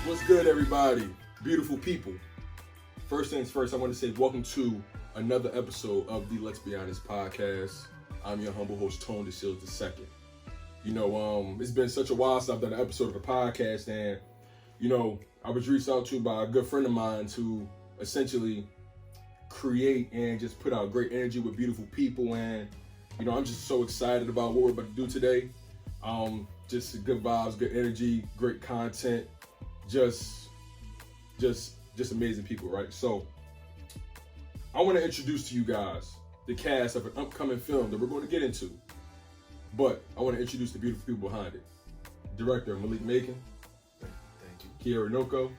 What's good, everybody? Beautiful people. First things first, I want to say welcome to another episode of the Let's Be Honest podcast. I'm your humble host, DeShields II. You know, it's been such a while since I've done an episode of the podcast, and, you know, I was reached out to by a good friend of mine to essentially create and just put out great energy with beautiful people, and, you know, I'm just so excited about what we're about to do today. Just good vibes, good energy, great content, just amazing people, right? So I want to introduce to you guys the cast of an upcoming film that we're going to get into, but I want to introduce the beautiful people behind it. Director Malik Macon, Thank you. Kierra Nocho,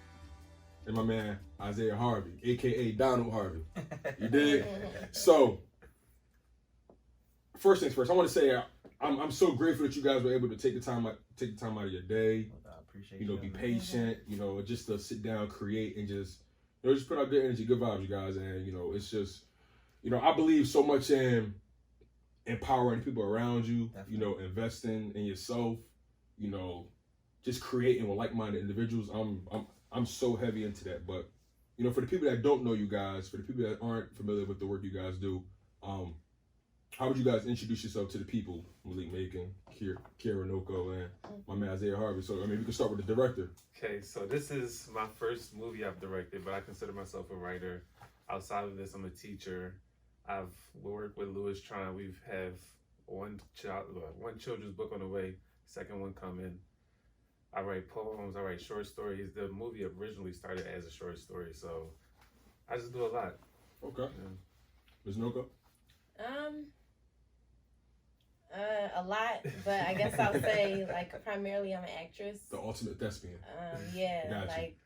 and my man Isaiah Harvey, aka Donald Harvey. You dig? So first things first, I want to say I'm so grateful that you guys were able to take the time out of your day. I appreciate you know, be patient, you know, just to sit down, create, and just, you know, just put out good energy, good vibes, you guys. And, you know, it's just, you know, I believe so much in empowering people around you, Definitely. you know, investing in yourself, you know, just creating with like-minded individuals. I'm so heavy into that. But, you know, for the people that don't know you guys, for the people that aren't familiar with the work you guys do, how would you guys introduce yourself to the people? Malik Macon, Kierra Nocho, and my man Isaiah Harvey. So, I mean, we can start with the director. Okay, so this is my first movie I've directed, but I consider myself a writer. Outside of this, I'm a teacher. I've worked with Louis Tron. We've have one children's book on the way, second one coming. I write poems, I write short stories. The movie originally started as a short story, so I just do a lot. Okay. Yeah. Ms. Nocho? A lot, but I guess I'll say, like, primarily I'm an actress. The ultimate thespian. Yeah, Gotcha. like,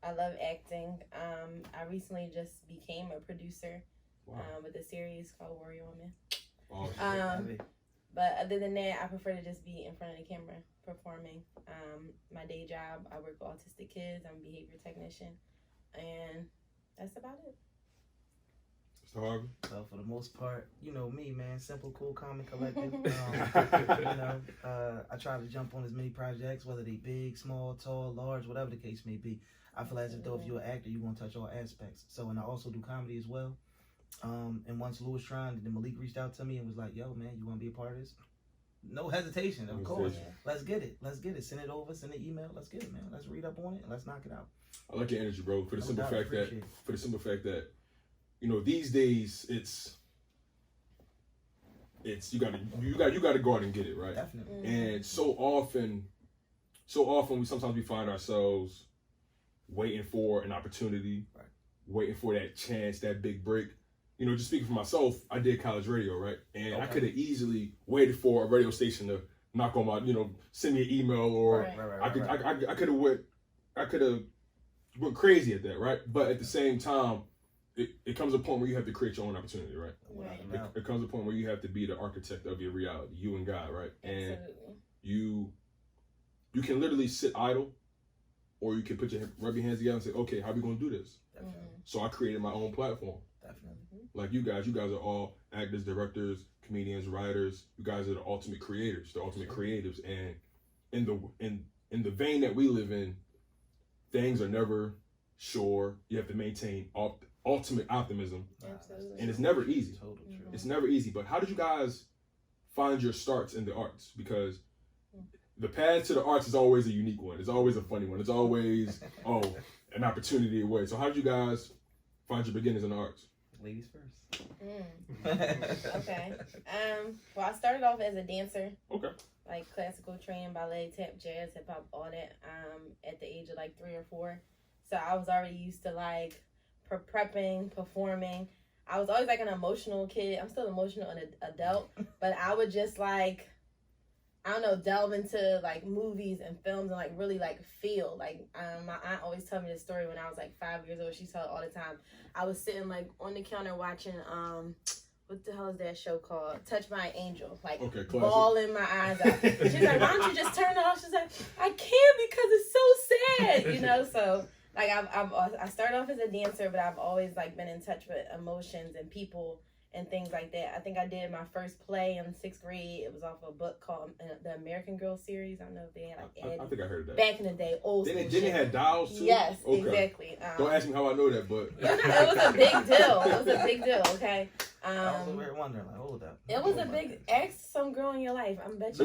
I love acting. I recently just became a producer. Wow. With a series called Warrior Woman. Awesome. But other than that, I prefer to just be in front of the camera performing. My day job, I work with autistic kids. I'm a behavior technician, and that's about it. Mr. Harvey? So for the most part, you know me, man, simple, cool, calm, and collected. I try to jump on as many projects, whether they big, small, tall, large, whatever the case may be. I feel as if though if you're an actor, you're gonna touch all aspects. So, and I also do comedy as well. And once Louis Tron, then Malik reached out to me and was like, "Yo, man, you want to be a part of this?" No hesitation, of course. Yeah. Let's get it. Send it over. Send an email. Let's get it, man. Let's read up on it and let's knock it out. I like your energy, bro. For the No simple doubt, fact appreciate it. you know, these days it's you gotta go out and get it, right? Definitely. And so often we sometimes find ourselves waiting for an opportunity, Right. waiting for that chance, that big break. You know, just speaking for myself, I did college radio, right? And I Okay. could have easily waited for a radio station to knock on my, you know, send me an email, or Right. I could have went crazy at that, right? But at the same time, it comes a point where you have to create your own opportunity, right? Right. It comes a point where you have to be the architect of your reality, you and God, right? And Absolutely. you can literally sit idle, or you can rub your hands together and say, okay, how are we gonna do this? Definitely. So I created my own platform. Definitely. Like you guys are all actors, directors, comedians, writers. You guys are the ultimate creators, the ultimate creatives. And in the vein that we live in, things are never sure. You have to maintain ultimate optimism, Absolutely. and it's never easy. Total true. It's never easy. But how did you guys find your starts in the arts? Because the path to the arts is always a unique one. It's always a funny one. It's always an opportunity away. So how did you guys find your beginnings in the arts? Ladies first. Okay. Well, I started off as a dancer. Okay. Like classical training, ballet, tap, jazz, hip hop, all that. At the age of like 3 or 4, so I was already used to like prepping, performing. I was always like an emotional kid. I'm still emotional and an adult, but I would just like, I don't know, delve into like movies and films and like really like feel like. My aunt always told me this story when I was like 5 years old. She told it all the time. I was sitting like on the counter watching what the hell is that show called? Touched by an Angel. Like, Okay, classic. bawling my eyes out. She's like, why don't you just turn it off? She's like, I can't because it's so sad, you know? So, like, I started off as a dancer, but I've always, like, been in touch with emotions and people and things like that. I think I did my first play in 6th grade. It was off a book called the American Girl series. I don't know if they had like I think I heard that. back in the day, old school. Then they had dolls too? Yes, okay. exactly. Don't ask me how I know that, but it was a big deal. It was a big deal, okay? I was over here wondering, like, hold up. It was a big, ask some girl in your life. I'm bet you.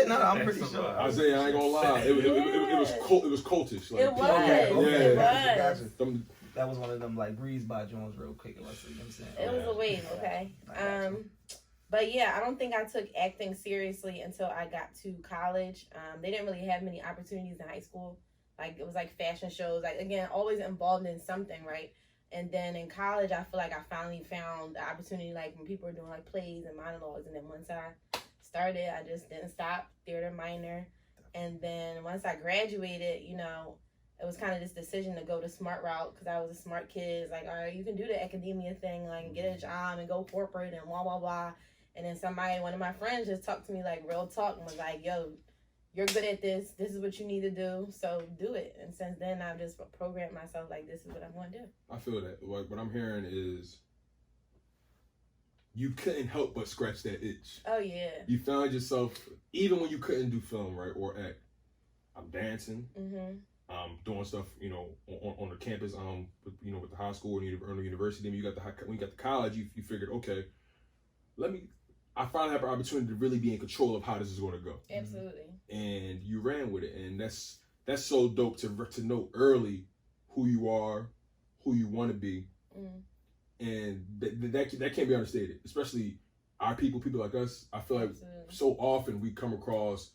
No, I'm pretty sure. Isaiah, I ain't gonna lie. It was cultish. Like, It was. Okay. It Gotcha. was. That was one of them like breeze by Jones real quick. You know what I'm saying? It was a wave, okay? But yeah, I don't think I took acting seriously until I got to college. They didn't really have many opportunities in high school. Like, it was like fashion shows. Like, again, always involved in something, right? And then in college, I feel like I finally found the opportunity, like when people were doing like plays and monologues. And then once I started, I just didn't stop, theater minor. And then once I graduated, you know, it was kind of this decision to go the smart route because I was a smart kid. It's like, all right, you can do the academia thing, like get a job and go corporate and blah, blah, blah. And then one of my friends just talked to me like real talk and was like, yo, you're good at this. This is what you need to do. So do it. And since then, I've just programmed myself like, this is what I want to do. I feel that. Like, what I'm hearing is you couldn't help but scratch that itch. Oh, yeah. You found yourself, even when you couldn't do film, right, or act. I'm dancing. Mm-hmm. Doing stuff, you know, on the campus, with the high school or the university. Then when you got to college, you figured, okay, I finally have an opportunity to really be in control of how this is going to go. Absolutely. And you ran with it, and that's so dope to know early who you are, who you want to be, and that can't be understated. Especially our people like us. I feel like so often we come across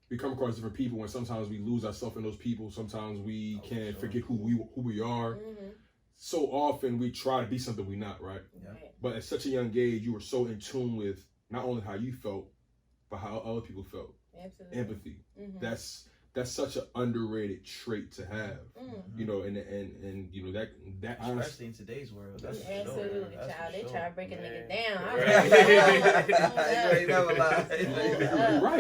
different people, and sometimes we lose ourselves in those people. Sometimes we can forget who we are. Mm-hmm. So often we try to be something we're not, right? Yeah. But at such a young age, you were so in tune with not only how you felt, but how other people felt. Absolutely. Empathy. Mm-hmm. That's such an underrated trait to have. Mm-hmm. You know, and you know that especially in today's world. That's absolutely, sure. child. They try to break a nigga down.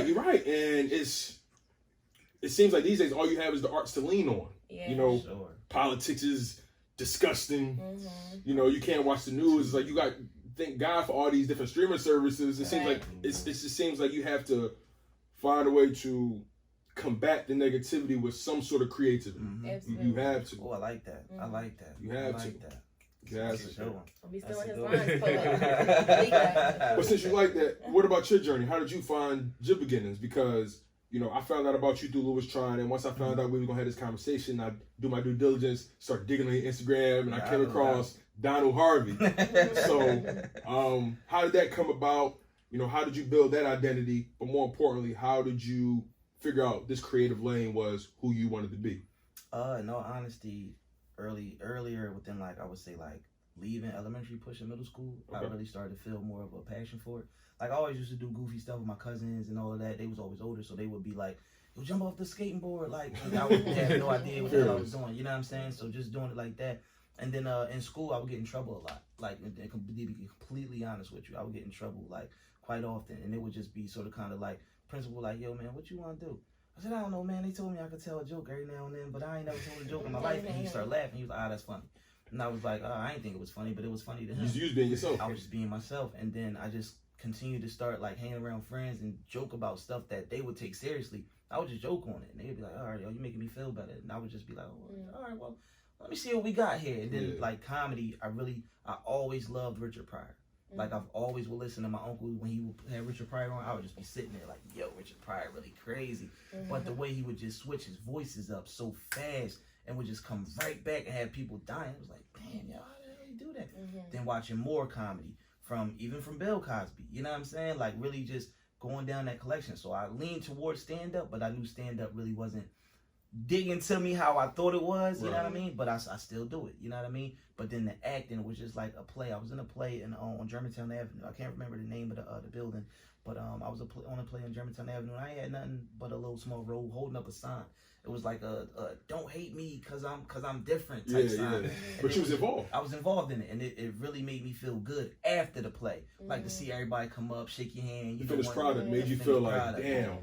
You're right. And it seems like these days all you have is the arts to lean on. Yeah. You know, politics is disgusting. Mm-hmm. You know, you can't watch the news. It's like you got thank God for all these different streaming services. It seems like it just seems like you have to find a way to combat the negativity with some sort of creativity. Mm-hmm. You have to. Oh, I like that. I like that. You have to. You have to. I'll be still in his lines, poet. But since you like that, what about your journey? How did you find your beginnings? Because, you know, I found out about you through Louis Trine, and once I found out we were going to have this conversation, I do my due diligence, start digging on your Instagram, and I came across Donald Harvey. So, how did that come about? You know, how did you build that identity? But more importantly, how did you figure out this creative lane was who you wanted to be? In all honesty, earlier within like I would say like leaving elementary, pushing middle school, I really started to feel more of a passion for it. Like I always used to do goofy stuff with my cousins and all of that. They was always older, so they would be like, "Yo, jump off the skating board!" Like I would have no idea what the hell I was doing. You know what I'm saying? So just doing it like that. And then in school, I would get in trouble a lot. Like, to be completely honest with you, I would get in trouble like quite often, and it would just be sort of kind of like principal like, "Yo, man, what you want to do?" I said, "I don't know, man. They told me I could tell a joke every now and then, but I ain't never told a joke in my life." And he started laughing. He was like, "Ah, that's funny." And I was like, I ain't think it was funny, but it was funny to him. You was being yourself. I was just being myself. And then I just continued to start like hanging around friends and joke about stuff that they would take seriously. I would just joke on it. And they'd be like, "All right, yo, you making me feel better." And I would just be like, "All right, well, let me see what we got here." And then like comedy, I always loved Richard Pryor. Like I've always would listen to my uncle when he would have Richard Pryor on. I would just be sitting there like, "Yo, Richard Pryor really crazy." But the way he would just switch his voices up so fast and would just come right back and have people dying, it was like, "Damn, yo, how the hell you do that?" Then watching more comedy from Bill Cosby, you know what I'm saying? Like really just going down that collection. So I leaned towards stand up, but I knew stand up really wasn't digging to me how I thought it was, you know what I mean? But I still do it, you know what I mean? But then the acting was just like a play. I was in a play on Germantown Avenue. I can't remember the name of the building, but I was on a play on Germantown Avenue, and I had nothing but a little small role holding up a sign. It was like a "Don't hate me cause I'm different" type sign. But you was involved. I was involved in it, and it really made me feel good after the play. Like to see everybody come up, shake your hand. The finished product made you feel like, damn,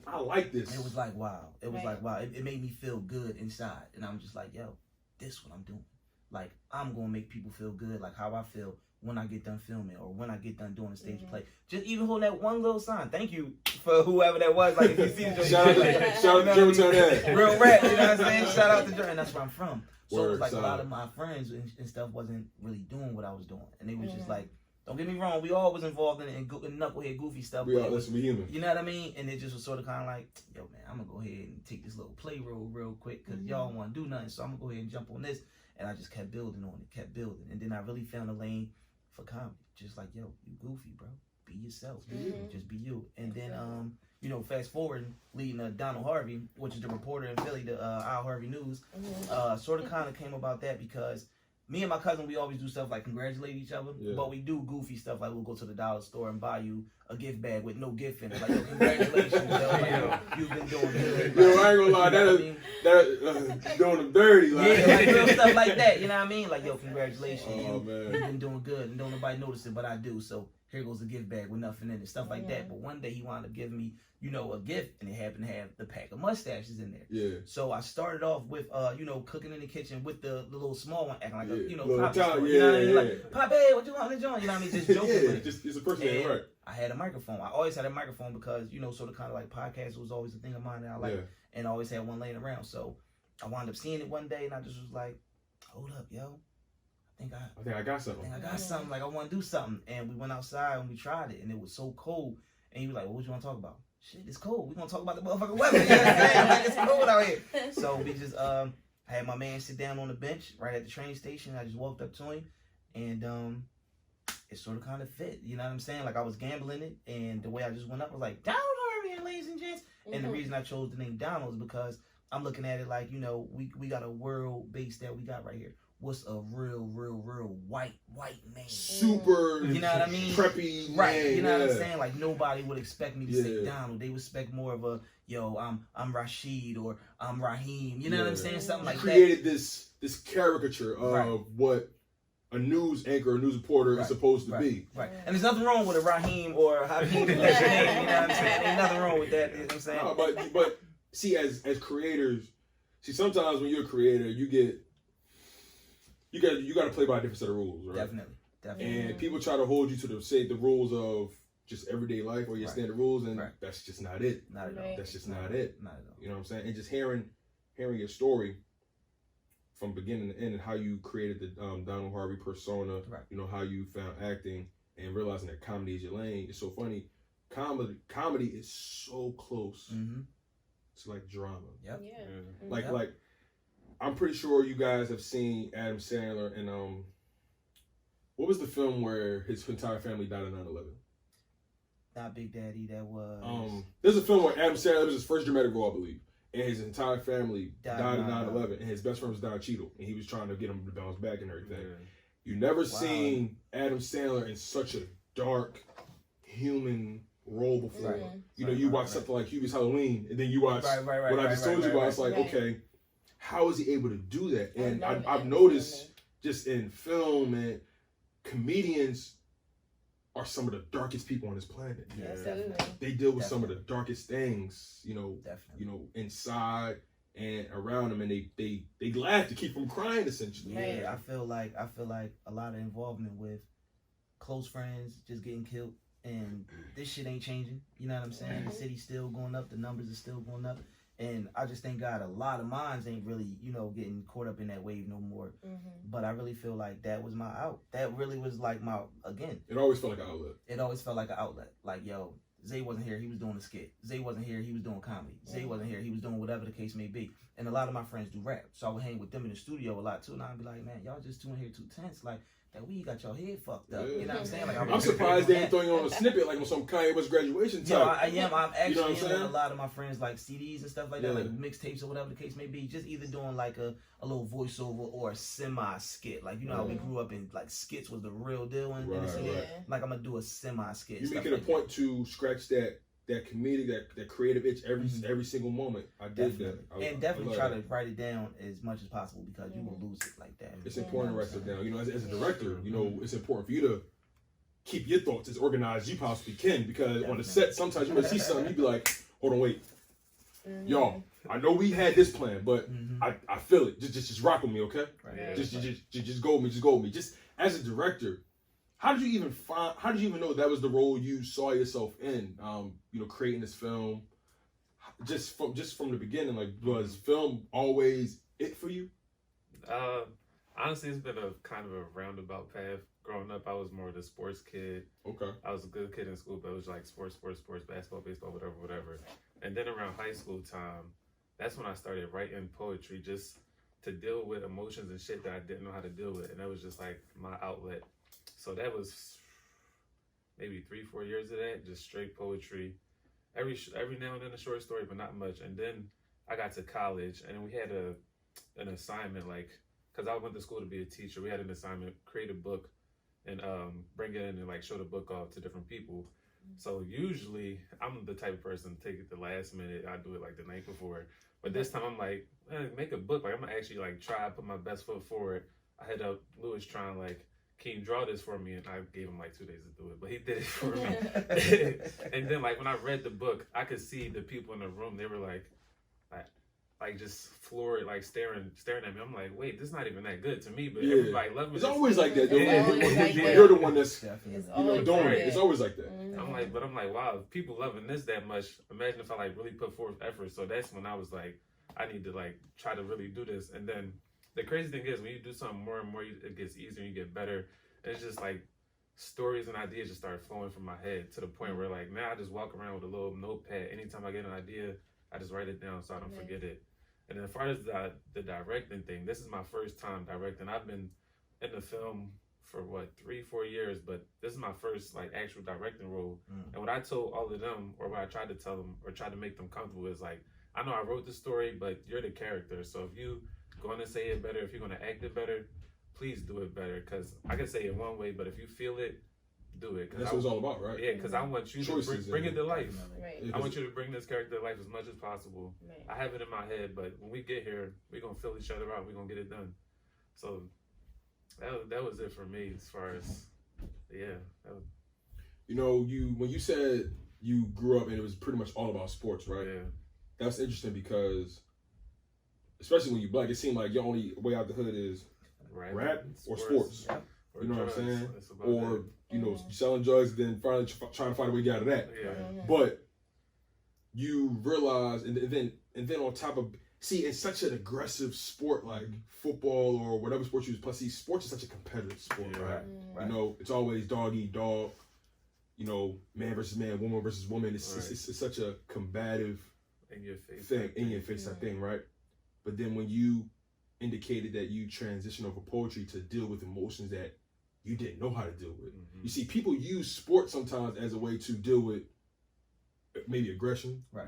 I like this. It was like, wow. It was like, wow. It made me feel good inside. And I'm just like, yo, this is what I'm doing. Like, I'm going to make people feel good, like how I feel when I get done filming or when I get done doing a stage play. Just even hold that one little sign. Thank you for whoever that was. Like if you see the shout out to Germantown Dad. Real rap, you know what I'm saying? Shout out to German. That's where I'm from. So Word, it was like solid. a lot of my friends and stuff wasn't really doing what I was doing. And they was just like, don't get me wrong, we all was involved in knucklehead goofy stuff. We all, let's be human. You know what I mean? And it just was sort of kind of like, yo, man, I'm going to go ahead and take this little play role real quick because y'all don't want to do nothing. So I'm going to go ahead and jump on this. And I just kept building on it, kept building. And then I really found a lane for comedy. Just like, yo, you goofy, bro. Be yourself. Just be you. And then, you know, fast forward, leading Donald Harvey, which is the reporter in Philly, the Isaiah Harvey News, sort of kind of came about that because me and my cousin, we always do stuff like congratulate each other, but we do goofy stuff like we'll go to the dollar store and buy you a gift bag with no gift in it. Like, yo, congratulations, yo. Like, yo, you've been doing good. Yo, I ain't gonna lie, that doing them dirty. Like. Yeah, like real stuff like that, you know what I mean? Like, yo, congratulations, man. you've been doing good, and don't nobody notice it, but I do, so here goes a gift bag with nothing in it, stuff like that. But one day he wanted to give me, you know, a gift, and it happened to have the pack of mustaches in there. Yeah. So I started off with, you know, cooking in the kitchen with the little small one, acting like a, you know, little Poppy child, store, you know what I mean? Like, Poppy, what you want to join? You know what I mean? Just joking with it. Just it's a person name, right? I had a microphone. I always had a microphone because, you know, sort of kind of like podcasts was always a thing of mine that I like, and I always had one laying around. So I wound up seeing it one day, and I just was like, hold up, yo. I think I got something. Like, I want to do something. And we went outside and we tried it, and it was so cold. And he was like, well, what you want to talk about? Shit, it's cold. We're going to talk about the motherfucking weather. You know what I'm saying? Like, it's cold out here. So we just, I had my man sit down on the bench right at the train station. I just walked up to him, and it sort of kind of fit. You know what I'm saying? Like, I was gambling it, and the way I just went up was like, Donald Harvey, ladies and gents. And the reason I chose the name Donald is because I'm looking at it like, you know, we got a world base that we got right here. What's a real white name? Super, you know what I mean? Preppy, right? Name, you know what I'm saying? Like nobody would expect me to say Yeah. Donald. They would expect more of a yo, I'm Rashid or I'm Raheem. You know what I'm saying? Something like that. Created this caricature of what a news anchor, a news reporter is supposed to be. Right. And there's nothing wrong with a Raheem or Hakeem. That's your name. You know what I'm saying? There's nothing wrong with that. You know what I'm saying? No, but see, as creators, see sometimes when you're a creator, you got to play by a different set of rules, right? Definitely. And people try to hold you to the rules of just everyday life or your standard rules, and that's just not it. Not at all. That's just not it. Not at all. You know what I'm saying? And just hearing your story from beginning to end and how you created the Donald Harvey persona, you know, how you found acting and realizing that comedy is your lane. It's so funny. Comedy is so close to like drama. Yep. Yeah. Like I'm pretty sure you guys have seen Adam Sandler and what was the film where his entire family died in 9/11? Not Big Daddy. That was there's a film where Adam Sandler, it was his first dramatic role, I believe, and his entire family died in 9/11, and his best friend was Don Cheadle, and he was trying to get him to bounce back and everything. You never seen Adam Sandler in such a dark human role before. You know, you watch something like Hubie's Halloween, and then you watch what I just told you about. It's like, okay, how is he able to do that? And I've noticed just in film and comedians are some of the darkest people on this planet. They deal with some of the darkest things, you know, inside and around them, and they laugh to keep from crying, essentially. Yeah, I feel like a lot of involvement with close friends just getting killed, and this shit ain't changing. You know what I'm saying? The city's still going up, the numbers are still going up, and I just thank God a lot of minds ain't really, you know, getting caught up in that wave no more. But I really feel like that was my out. That really was like my, again. It always felt like an outlet. It always felt like an outlet. Like, yo, Zay wasn't here, he was doing a skit. Zay wasn't here, he was doing comedy. Zay wasn't here, he was doing whatever the case may be. And a lot of my friends do rap, so I would hang with them in the studio a lot too, and I'd be like, man, y'all just two in here too tense. Like, that weed got your head fucked up. You know what I'm saying? Like, I'm surprised they ain't throwing you on a snippet like on some Kanye West graduation type. Yeah, I am. I'm actually you know with a lot of my friends, like CDs and stuff like that, like mixtapes or whatever the case may be. Just either doing like a little voiceover or a semi-skit. Like, you know how we grew up in, like, skits was the real deal in the city. Like, I'm going to do a semi-skit. You make it a point to scratch that comedic, that creative itch every single moment. I did that. And definitely try to write it down as much as possible because you will lose it like that. It's important to write stuff down. You know, as a director, you know, it's important for you to keep your thoughts as organized as you possibly can, because on the set, sometimes you might see something, you be like, hold on, wait. Y'all, I know we had this plan, but I feel it. Just rock with me, okay? Just go with me, Just as a director, how did you even know that was the role you saw yourself in? Creating this film, just from the beginning. Like, was film always it for you? Honestly, it's been a kind of a roundabout path. Growing up, I was more of the sports kid. Okay. I was a good kid in school, but it was like sports, basketball, baseball, whatever. And then around high school time, that's when I started writing poetry just to deal with emotions and shit that I didn't know how to deal with. And that was just like my outlet. So that was maybe 3-4 years of that, just straight poetry. Every now and then a short story, but not much. And then I got to college, and we had an assignment, like, because I went to school to be a teacher. We had an assignment, create a book, and bring it in and like show the book off to different people. So usually I'm the type of person to take it the last minute. I do it like the night before. But this time I'm like, make a book. Like, I'm gonna actually like try to put my best foot forward. I hit up Lewis trying like, can you draw this for me? And I gave him like 2 days to do it, but he did it for me. And then like when I read the book, I could see the people in the room. They were like just floored, like staring at me. I'm like, wait, this is not even that good to me, but everybody loved me. It's always like that. Yeah. You're the one that's doing doing it. It's always like that. Mm-hmm. I'm like, wow, if people loving this that much, imagine if I like really put forth effort. So that's when I was like, I need to like try to really do this. And then the crazy thing is, when you do something more and more, it gets easier and you get better. And it's just like stories and ideas just start flowing from my head to the point where like now I just walk around with a little notepad. Anytime I get an idea, I just write it down so I don't forget it. And then as far as the directing thing, this is my first time directing. I've been in the film for 3-4 years, but this is my first like actual directing role. And what I told all of them, or what I tried to tell them or try to make them comfortable, is like, I know I wrote the story, but you're the character. So if you going to say it better, if you're going to act it better, please do it better. Because I can say it one way, but if you feel it, do it. That's what it's all about, right? Yeah, because I want you to bring it to life. Right. I want you to bring this character to life as much as possible. Right. I have it in my head, but when we get here, we're going to fill each other out. We're going to get it done. So that was it for me as far as, when you said you grew up and it was pretty much all about sports, right? Yeah. That's interesting because, especially when you're black, it seemed like your only way out the hood is rap or sports. Yeah. You know drugs. what I'm saying? Or selling drugs, then finally trying to find a way to get out of that. Yeah. But you realize, and then on top of, in such an aggressive sport like football or whatever sport you use, plus sports is such a competitive sport, right? It's always dog eat dog. Man versus man, woman versus woman. It's such a combative in your face thing, right? But then when you indicated that you transitioned over poetry to deal with emotions that you didn't know how to deal with. You see, people use sports sometimes as a way to deal with maybe aggression. Right.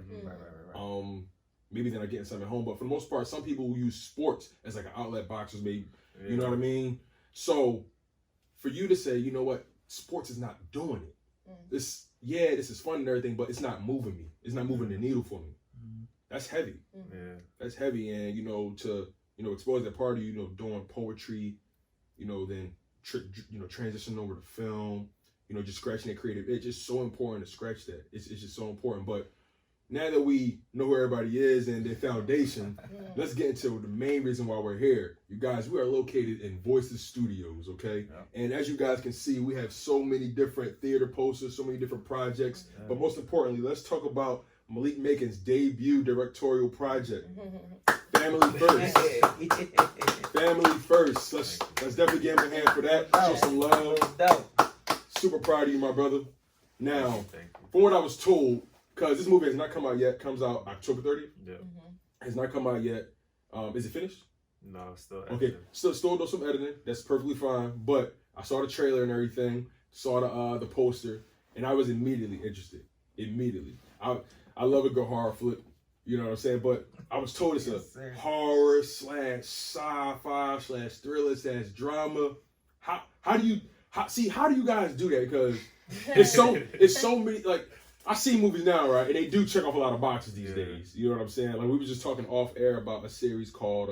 Maybe they're not getting something at home, but for the most part, some people use sports as like an outlet, boxers maybe. Yeah. You know what I mean? So for you to say, you know what, sports is not doing it. This is fun and everything, but it's not moving me. It's not moving the needle for me. That's heavy. Yeah. That's heavy, and to expose that part of doing poetry, then transitioning over to film, just scratching that creative. It's just so important to scratch that. It's just so important. But now that we know who everybody is and their foundation, let's get into the main reason why we're here. You guys, we are located in Voices Studios, okay? Yeah. And as you guys can see, we have so many different theater posters, so many different projects. Yeah. But most importantly, let's talk about Malik Macon's debut directorial project. Family First. Family First. Let's definitely give him a hand for that. Show some love. Super proud of you, my brother. Now, from what I was told, because this movie has not come out yet, comes out October 30th. Yeah. Has not come out yet. Is it finished? No, still editing. Okay, still doing some editing. That's perfectly fine. But I saw the trailer and everything, saw the poster, and I was immediately interested. Immediately. I love a good horror flick. You know what I'm saying? But I was told it's a horror / sci-fi / thriller / drama. How do you guys do that? Because it's so many, like, I see movies now, right? And they do check off a lot of boxes these days. You know what I'm saying? Like, we were just talking off air about a series called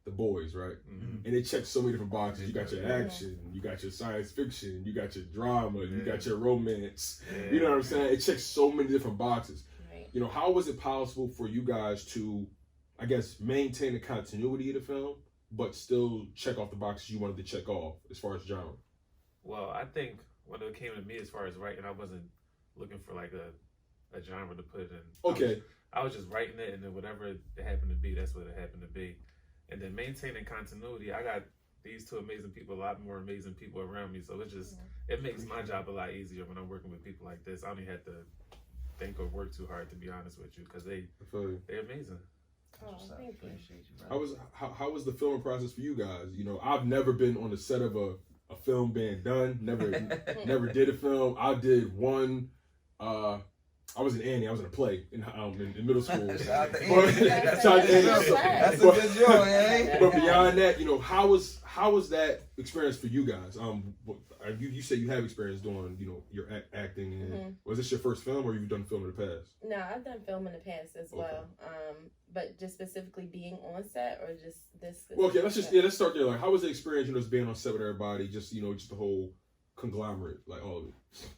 The Boys, right? And it checks so many different boxes. You got your action, you got your science fiction, you got your drama, you got your romance. You know what I'm saying? It checks so many different boxes. Right. How was it possible for you guys to, I guess, maintain the continuity of the film, but still check off the boxes you wanted to check off as far as genre? Well, I think when it came to me as far as writing, I wasn't looking for like a genre to put it in. Okay. I was just writing it, and then whatever it happened to be, that's what it happened to be. And then maintaining continuity, I got these two amazing people, a lot more amazing people around me. So it makes my job a lot easier when I'm working with people like this. I don't even have to think or work too hard, to be honest with you, because they're amazing. Oh, thank you. Appreciate you, bro. How was the filming process for you guys? You know, I've never been on the set of a film being done. Never did a film. I did one. I was in Annie. I was in a play in middle school. Shout out to But- Annie. That's a good joy, eh? But beyond that, you know, how was that experience for you guys? You say you have experience doing, you know, your acting. And was this your first film, or you've done film in the past? No, I've done film in the past as well. But just specifically being on set, or just this. Well, okay, let's start there. Like, how was the experience? You know, just being on set with everybody. Just the whole conglomerate, like all of it.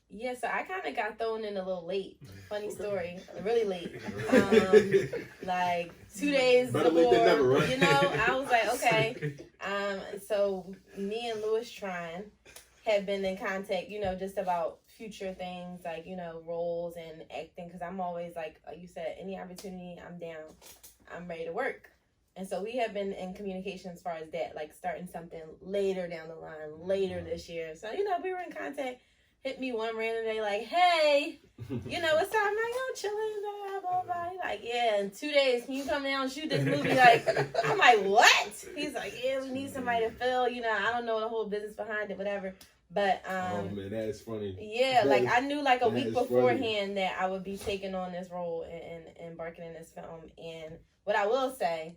Yeah, so I kind of got thrown in a little late. Funny story, really late. Like 2 days Better before, late than never, right? you know, I was like, okay. So me and Louis Trine have been in contact, you know, just about future things, like, you know, roles and acting, because I'm always like you said, any opportunity, I'm down. I'm ready to work. And so we have been in communication as far as that, like starting something later down the line, later this year. So, you know, we were in contact. Hit me one random day, like, hey, you know, what's up? I'm like, oh, chilling, blah, blah, blah. He's like, yeah, in 2 days, can you come down and shoot this movie? Like, I'm like, what? He's like, yeah, we need somebody to fill. You know, I don't know the whole business behind it, whatever. But, oh, man, that is funny. Yeah, like, I knew, like, a week beforehand funny. that I would be taking on this role and embarking in this film. And what I will say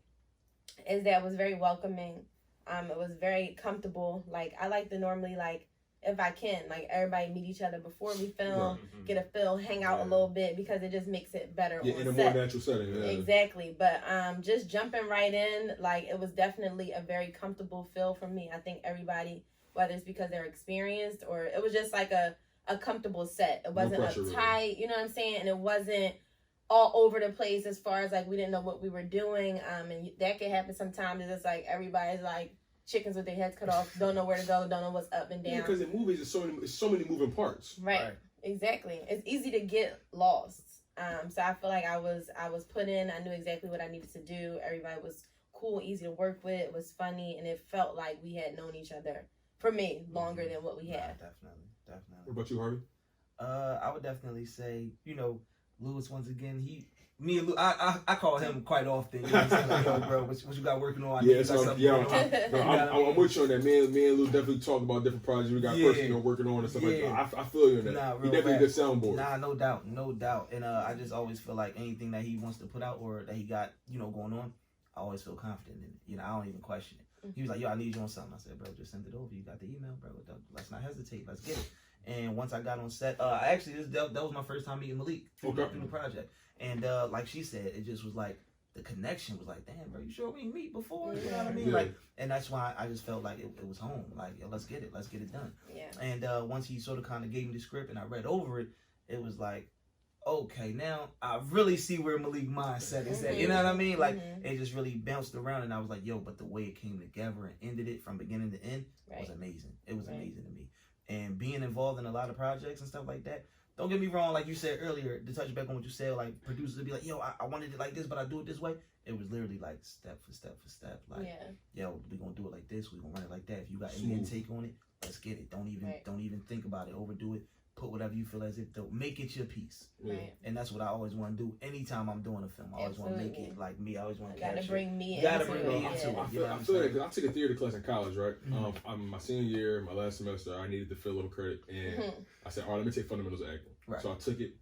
is that it was very welcoming. It was very comfortable. Like, I like to normally, like, if I can, like, everybody meet each other before we film, get a feel, hang out a little bit, because it just makes it better on in a set. more natural setting. Yeah. Exactly. But just jumping right in, like, it was definitely a very comfortable feel for me. I think everybody, whether it's because they're experienced or it was just like a comfortable set. It wasn't uptight, you know what I'm saying? And it wasn't all over the place as far as, like, we didn't know what we were doing. And that can happen sometimes. It's just like everybody's like chickens with their heads cut off, don't know where to go, don't know what's up and down. Because in movies, it's so many moving parts. Right. Exactly. It's easy to get lost. So I feel like I was put in. I knew exactly what I needed to do. Everybody was cool, easy to work with. It was funny, and it felt like we had known each other, for me, longer than what we had. Definitely. What about you, Harvey? I would definitely say, you know, Louis, once again, me and Lou, I call him quite often. You know what I'm saying? Like, yo, bro, what you got working on? I'm with you on that. Me and Lou definitely talk about different projects we got working on and stuff like that. I feel you in that. He definitely a good soundboard. Nah, no doubt. And I just always feel like anything that he wants to put out or that he got, you know, going on, I always feel confident in it. You know, I don't even question it. He was like, yo, I need you on something. I said, bro, just send it over. You got the email, bro. Let's not hesitate. Let's get it. And once I got on set, that was my first time meeting Malik through the project. And like she said, it just was like, the connection was like, damn, bro, you sure we didn't meet before? You know what I mean? Yeah. Like, and that's why I just felt like it was home. Like, yo, let's get it done. Yeah. And once he sort of kind of gave me the script and I read over it, it was like, okay, now I really see where Malik mindset is at. You know what I mean? Like, it just really bounced around, and I was like, yo, but the way it came together and ended it from beginning to end was amazing. It was amazing to me. And being involved in a lot of projects and stuff like that, don't get me wrong, like you said earlier, to touch back on what you said, like producers would be like, yo, I wanted it like this, but I do it this way. It was literally like step for step for step. Like, yo, we're gonna do it like this, we're gonna run it like that. If you got any intake on it, let's get it. Don't even think about it, overdo it. Put whatever you feel as if to make it your piece. Right. And that's what I always want to do anytime I'm doing a film. I always want to make it like me. I always want to capture. Gotta bring me into it. I feel like I took a theater class in college, right? My senior year, my last semester, I needed to fill a little credit, and I said, all right, let me take fundamentals of acting. Right. So I took it.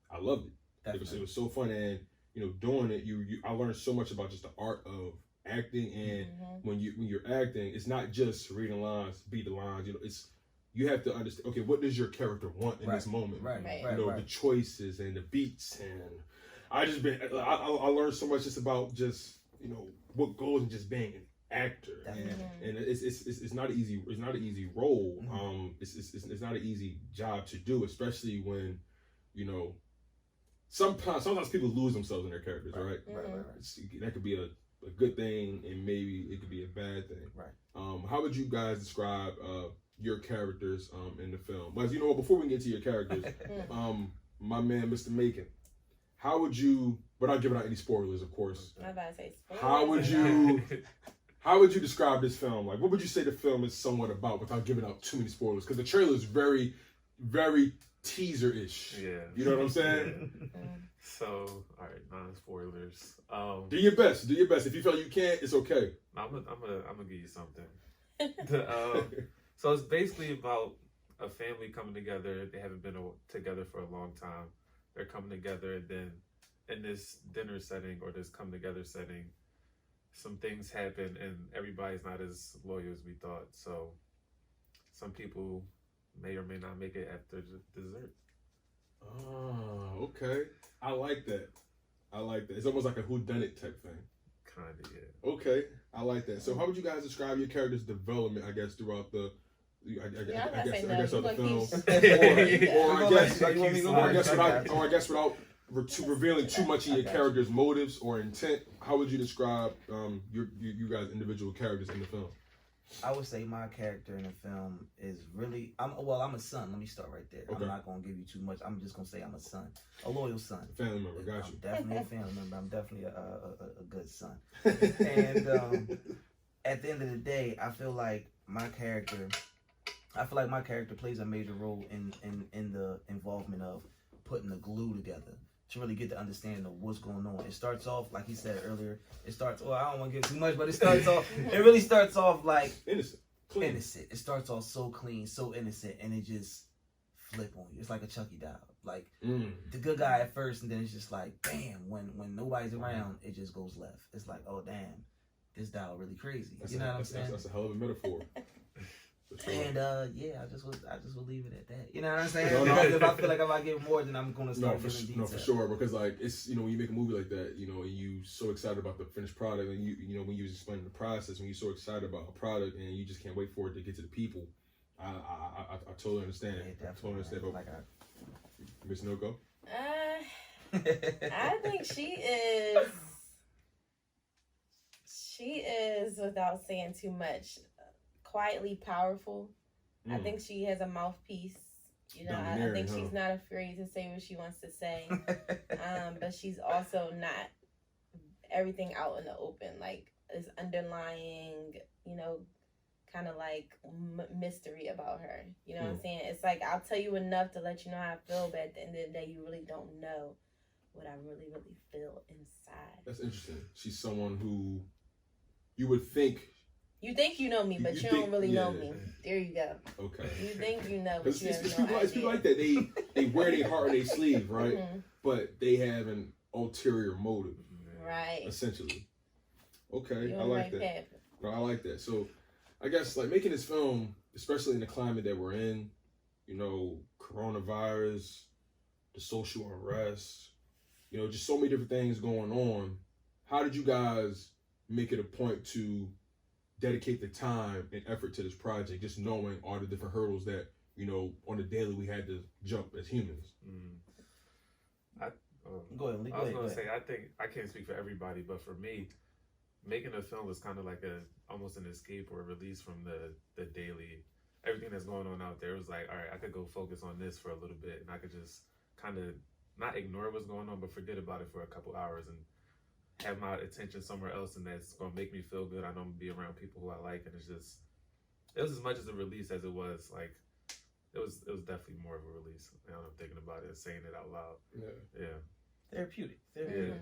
I loved it. It was so fun, and you know, doing it, I learned so much about just the art of acting, and when you're acting, it's not just reading lines, beat the lines. You know, you have to understand, okay, what does your character want in this moment? You know, the choices and the beats, and I learned so much just about you know, what goes in just being an actor, and it's not an easy role. It's not an easy job to do, especially when, you know, sometimes people lose themselves in their characters, right? That could be a good thing, and maybe it could be a bad thing. How would you guys describe your characters in the film. But you know what? Before we get to your characters, my man, Mr. Macon, how would you? Without giving out any spoilers, of course. I'm about to say spoilers. How would you describe this film? Like, what would you say the film is somewhat about without giving out too many spoilers? Because the trailer is very, very teaser-ish. Yeah. You know what I'm saying? So, all right, non-spoilers. Do your best. Do your best. If you feel you can't, it's okay. I'm gonna give you something. So it's basically about a family coming together. They haven't been together for a long time. They're coming together, and then in this dinner setting or this come together setting, some things happen, and everybody's not as loyal as we thought. So some people may or may not make it after dessert. Oh, okay. I like that. It's almost like a whodunit type thing. Kind of, yeah. Okay, I like that. So how would you guys describe your character's development, I guess, throughout the I guess of the film, or I guess without revealing too much of your character's motives or intent, how would you describe you guys' individual characters in the film? I would say my character in the film is really I'm a son. Let me start right there. Okay. I'm not gonna give you too much. I'm just gonna say I'm a son, a loyal son, family member. Got you. I'm definitely a family member. I'm definitely a good son. And at the end of the day, I feel like my character plays a major role in the involvement of putting the glue together to really get the understanding of what's going on. It starts off, like he said earlier, I don't want to give too much, but it really starts off like innocent. Clean. Innocent. It starts off so clean, so innocent, and it just flip on you. It's like a Chucky doll. Like the good guy at first, and then it's just like, bam, when nobody's around, it just goes left. It's like, oh damn, this doll really crazy. You know what I'm saying? That's a hell of a metaphor. Sure. And I just will leave it at that. You know what I'm saying? If I feel like if I give more, then I'm gonna start giving detail. No, for sure. Because like it's when you make a movie like that, and you so excited about the finished product, and you when you was explaining the process, when you're so excited about a product and you just can't wait for it to get to the people, I totally understand. Yeah, I totally understand. But Miss No-Go? I think she is without saying too much, quietly powerful. I think she has a mouthpiece. I think she's not afraid to say what she wants to say. But she's also not everything out in the open. Like, there's underlying, kind of like mystery about her. You know what I'm saying? It's like, I'll tell you enough to let you know how I feel, but at the end of the day, you really don't know what I really, really feel inside. That's interesting. She's someone who you would think. You think you know me, but you don't really know me. There you go. Okay. You think you know, but you have it's no people idea. like that. They wear their heart on their sleeve, right? But they have an ulterior motive. Right. Essentially. Okay, You're I like that. Path. No, I like that. So, I guess like making this film, especially in the climate that we're in, coronavirus, the social unrest, just so many different things going on. How did you guys make it a point to dedicate the time and effort to this project, just knowing all the different hurdles that, on the daily we had to jump as humans? Go ahead, I was going to say, I think, I can't speak for everybody, but for me, making a film was kind of like almost an escape or a release from the daily, everything that's going on out there. It was like, all right, I could go focus on this for a little bit, and I could just kind of not ignore what's going on, but forget about it for a couple hours and have my attention somewhere else, and that's going to make me feel good. I know I'm going to be around people who I like, and it was as much as a release as it was, like, it was definitely more of a release. Now I'm thinking about it and saying it out loud. Yeah. Therapeutic. Yeah.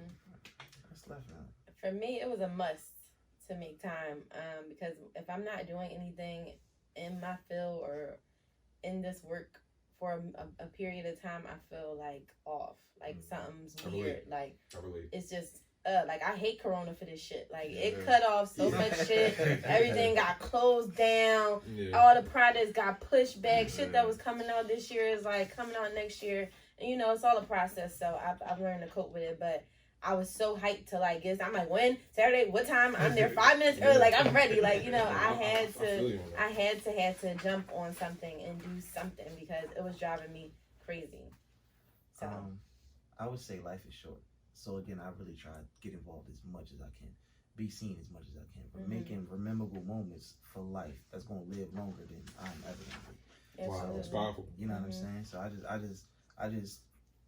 That's definitely. For me, it was a must to make time, because if I'm not doing anything in my field or in this work for a period of time, I feel like off, like something's weird. Like, it's just like, I hate Corona for this shit. Like, it cut off so much shit. Everything got closed down. All the projects got pushed back. Shit that was coming out this year is like coming out next year. And it's all a process. So I've learned to cope with it. But I was so hyped to like get. I'm like, when? Saturday? What time? I'm there 5 minutes early. Like, I'm ready. Like, I had to jump on something and do something because it was driving me crazy. So I would say life is short. So again, I really try to get involved as much as I can. be seen as much as I can, but Mm-hmm. making memorable moments for life that's gonna live longer than I'm ever gonna be. Wow, that's powerful. You know what I'm saying? So I just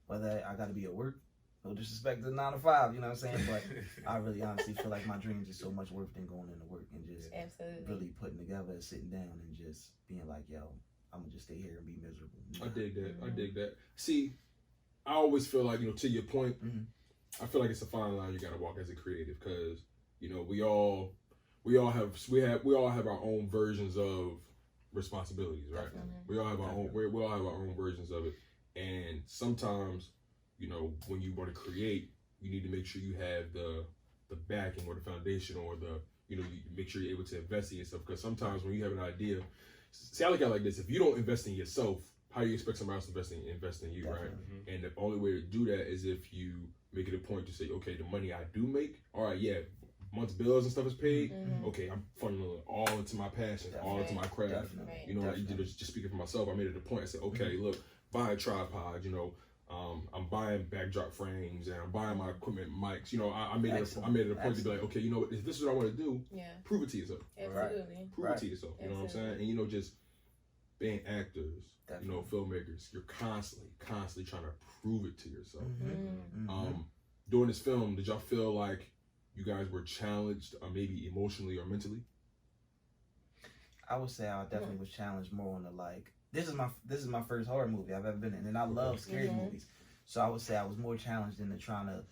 whether I gotta be at work, no disrespect to 9 to 5, you know what I'm saying? But I really honestly feel like my dreams is so much worth than going into work and just really putting together, sitting down and just being like, yo, I'm gonna just stay here and be miserable. I dig that. I dig that. See, I always feel like, to your point, I feel like it's a fine line you gotta walk as a creative, because we all have our own versions of responsibilities, right? We all have our own. We all have our own versions of it, and sometimes, when you want to create, you need to make sure you have the backing or the foundation, or you make sure you're able to invest in yourself. Because sometimes when you have an idea, see, I look at it like this: if you don't invest in yourself, how do you expect somebody else to invest in you, right? And the only way to do that is if you make it a point to say, okay, the money I do make, all right, yeah, month's bills and stuff is paid. Okay, I'm funneling all into my passion, all into my craft. Just speaking for myself, I made it a point. I said, okay, look, buy a tripod. I'm buying backdrop frames and I'm buying my equipment, mics. I made it a point to be like, okay, if this is what I want to do, prove it to yourself. Absolutely. Prove it to yourself. You know what I'm saying? And just being actors, filmmakers, you're constantly trying to prove it to yourself. During this film, did y'all feel like you guys were challenged, maybe emotionally or mentally? I would say I definitely was challenged more on the this is my first horror movie I've ever been in, and I love scary movies. So I would say I was more challenged into trying to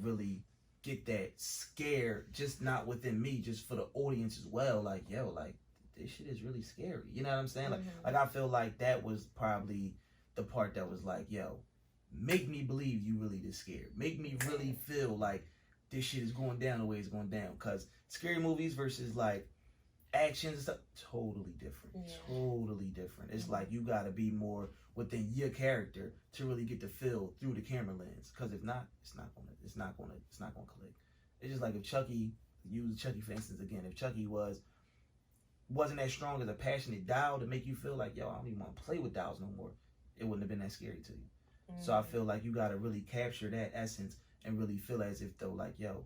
really get that scare, just not within me, just for the audience as well. Like, yo, this shit is really scary. You know what I'm saying? Like I feel like that was probably the part that was like, yo, make me believe you really this scared. Make me really feel like this shit is going down the way it's going down. Because scary movies versus action and stuff, totally different. Totally different. It's like you gotta be more within your character to really get the feel through the camera lens. Because if not, it's not gonna click. It's just like if Chucky, use Chucky for instance again, if Chucky wasn't as strong as a passionate doll to make you feel like, yo, I don't even want to play with dolls no more, it wouldn't have been that scary to you. So I feel like you gotta really capture that essence and really feel as if though, like, yo,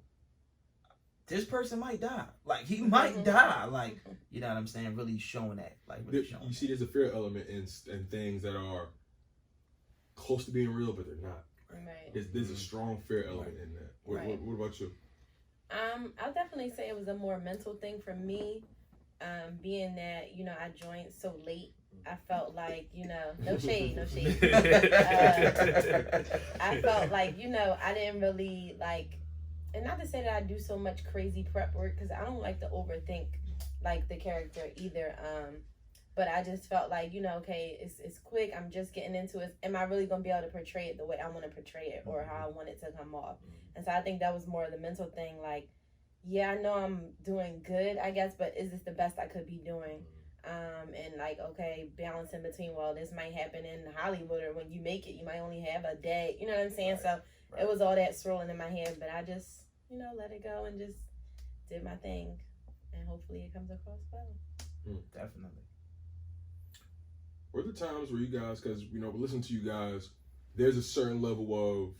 this person might die. Like, he might die. Like, you know what I'm saying? Really showing that. Really showing you see, there's a fear element in things that are close to being real, but they're not. Right. There's a strong fear element in that. What about you? I'll definitely say it was a more mental thing for me. Being that, I joined so late. I felt like, no shade. I felt like, I didn't really and not to say that I do so much crazy prep work, because I don't like to overthink the character either. But I just felt like, okay, it's quick. I'm just getting into it. Am I really gonna be able to portray it the way I want to portray it, or how I want it to come off? And so I think that was more of the mental thing. Yeah, I know I'm doing good, I guess, but is this the best I could be doing? And okay, balancing between, well, this might happen in Hollywood, or when you make it, you might only have a day. You know what I'm saying? So it was all that swirling in my head, but I just, let it go and just did my thing, and hopefully it comes across well. Definitely. Were there times where you guys, because we listen to you guys, there's a certain level of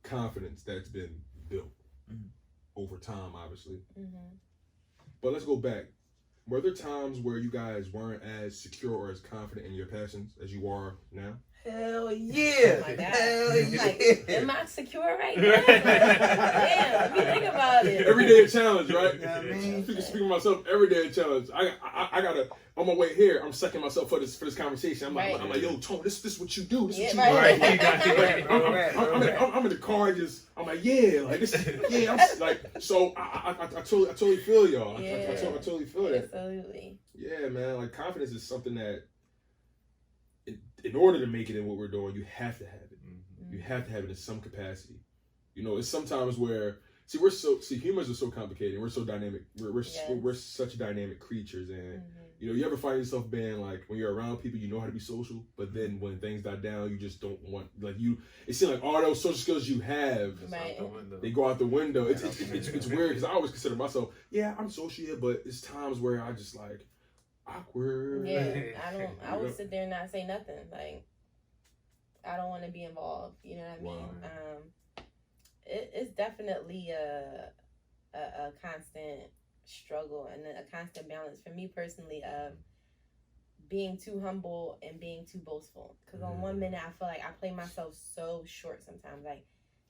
confidence that's been built over time, obviously. But let's go back. Were there times where you guys weren't as secure or as confident in your passions as you are now? Hell yeah! Oh my God. Hell yeah! Am I secure right now? Damn, let me think about it. Every day a challenge, right? You know what I mean? Speaking of myself, every day a challenge. I gotta, on my way here, I'm sucking myself for this conversation. I'm like, yo, Tone, this is what you do. This is what you do. I'm in the car and just, I'm like, yeah, this, yeah. I'm like, so I totally feel y'all. I totally feel that. Absolutely. Yeah, man. Confidence is something that, in order to make it in what we're doing, you have to have it. You have to have it in some capacity. It's sometimes where humans are so complicated. We're so dynamic. We're such dynamic creatures, and you ever find yourself being when you're around people, you know how to be social, but then when things die down, you just don't want It seems like all those social skills you have, they go out the window. It's weird because I always consider myself, I'm social, but it's times where I just awkward. Yeah, I would sit there and not say nothing. I don't want to be involved. You know what I mean? It's definitely a constant struggle and a constant balance for me personally of being too humble and being too boastful. Because on one minute I feel like I play myself so short sometimes. Like,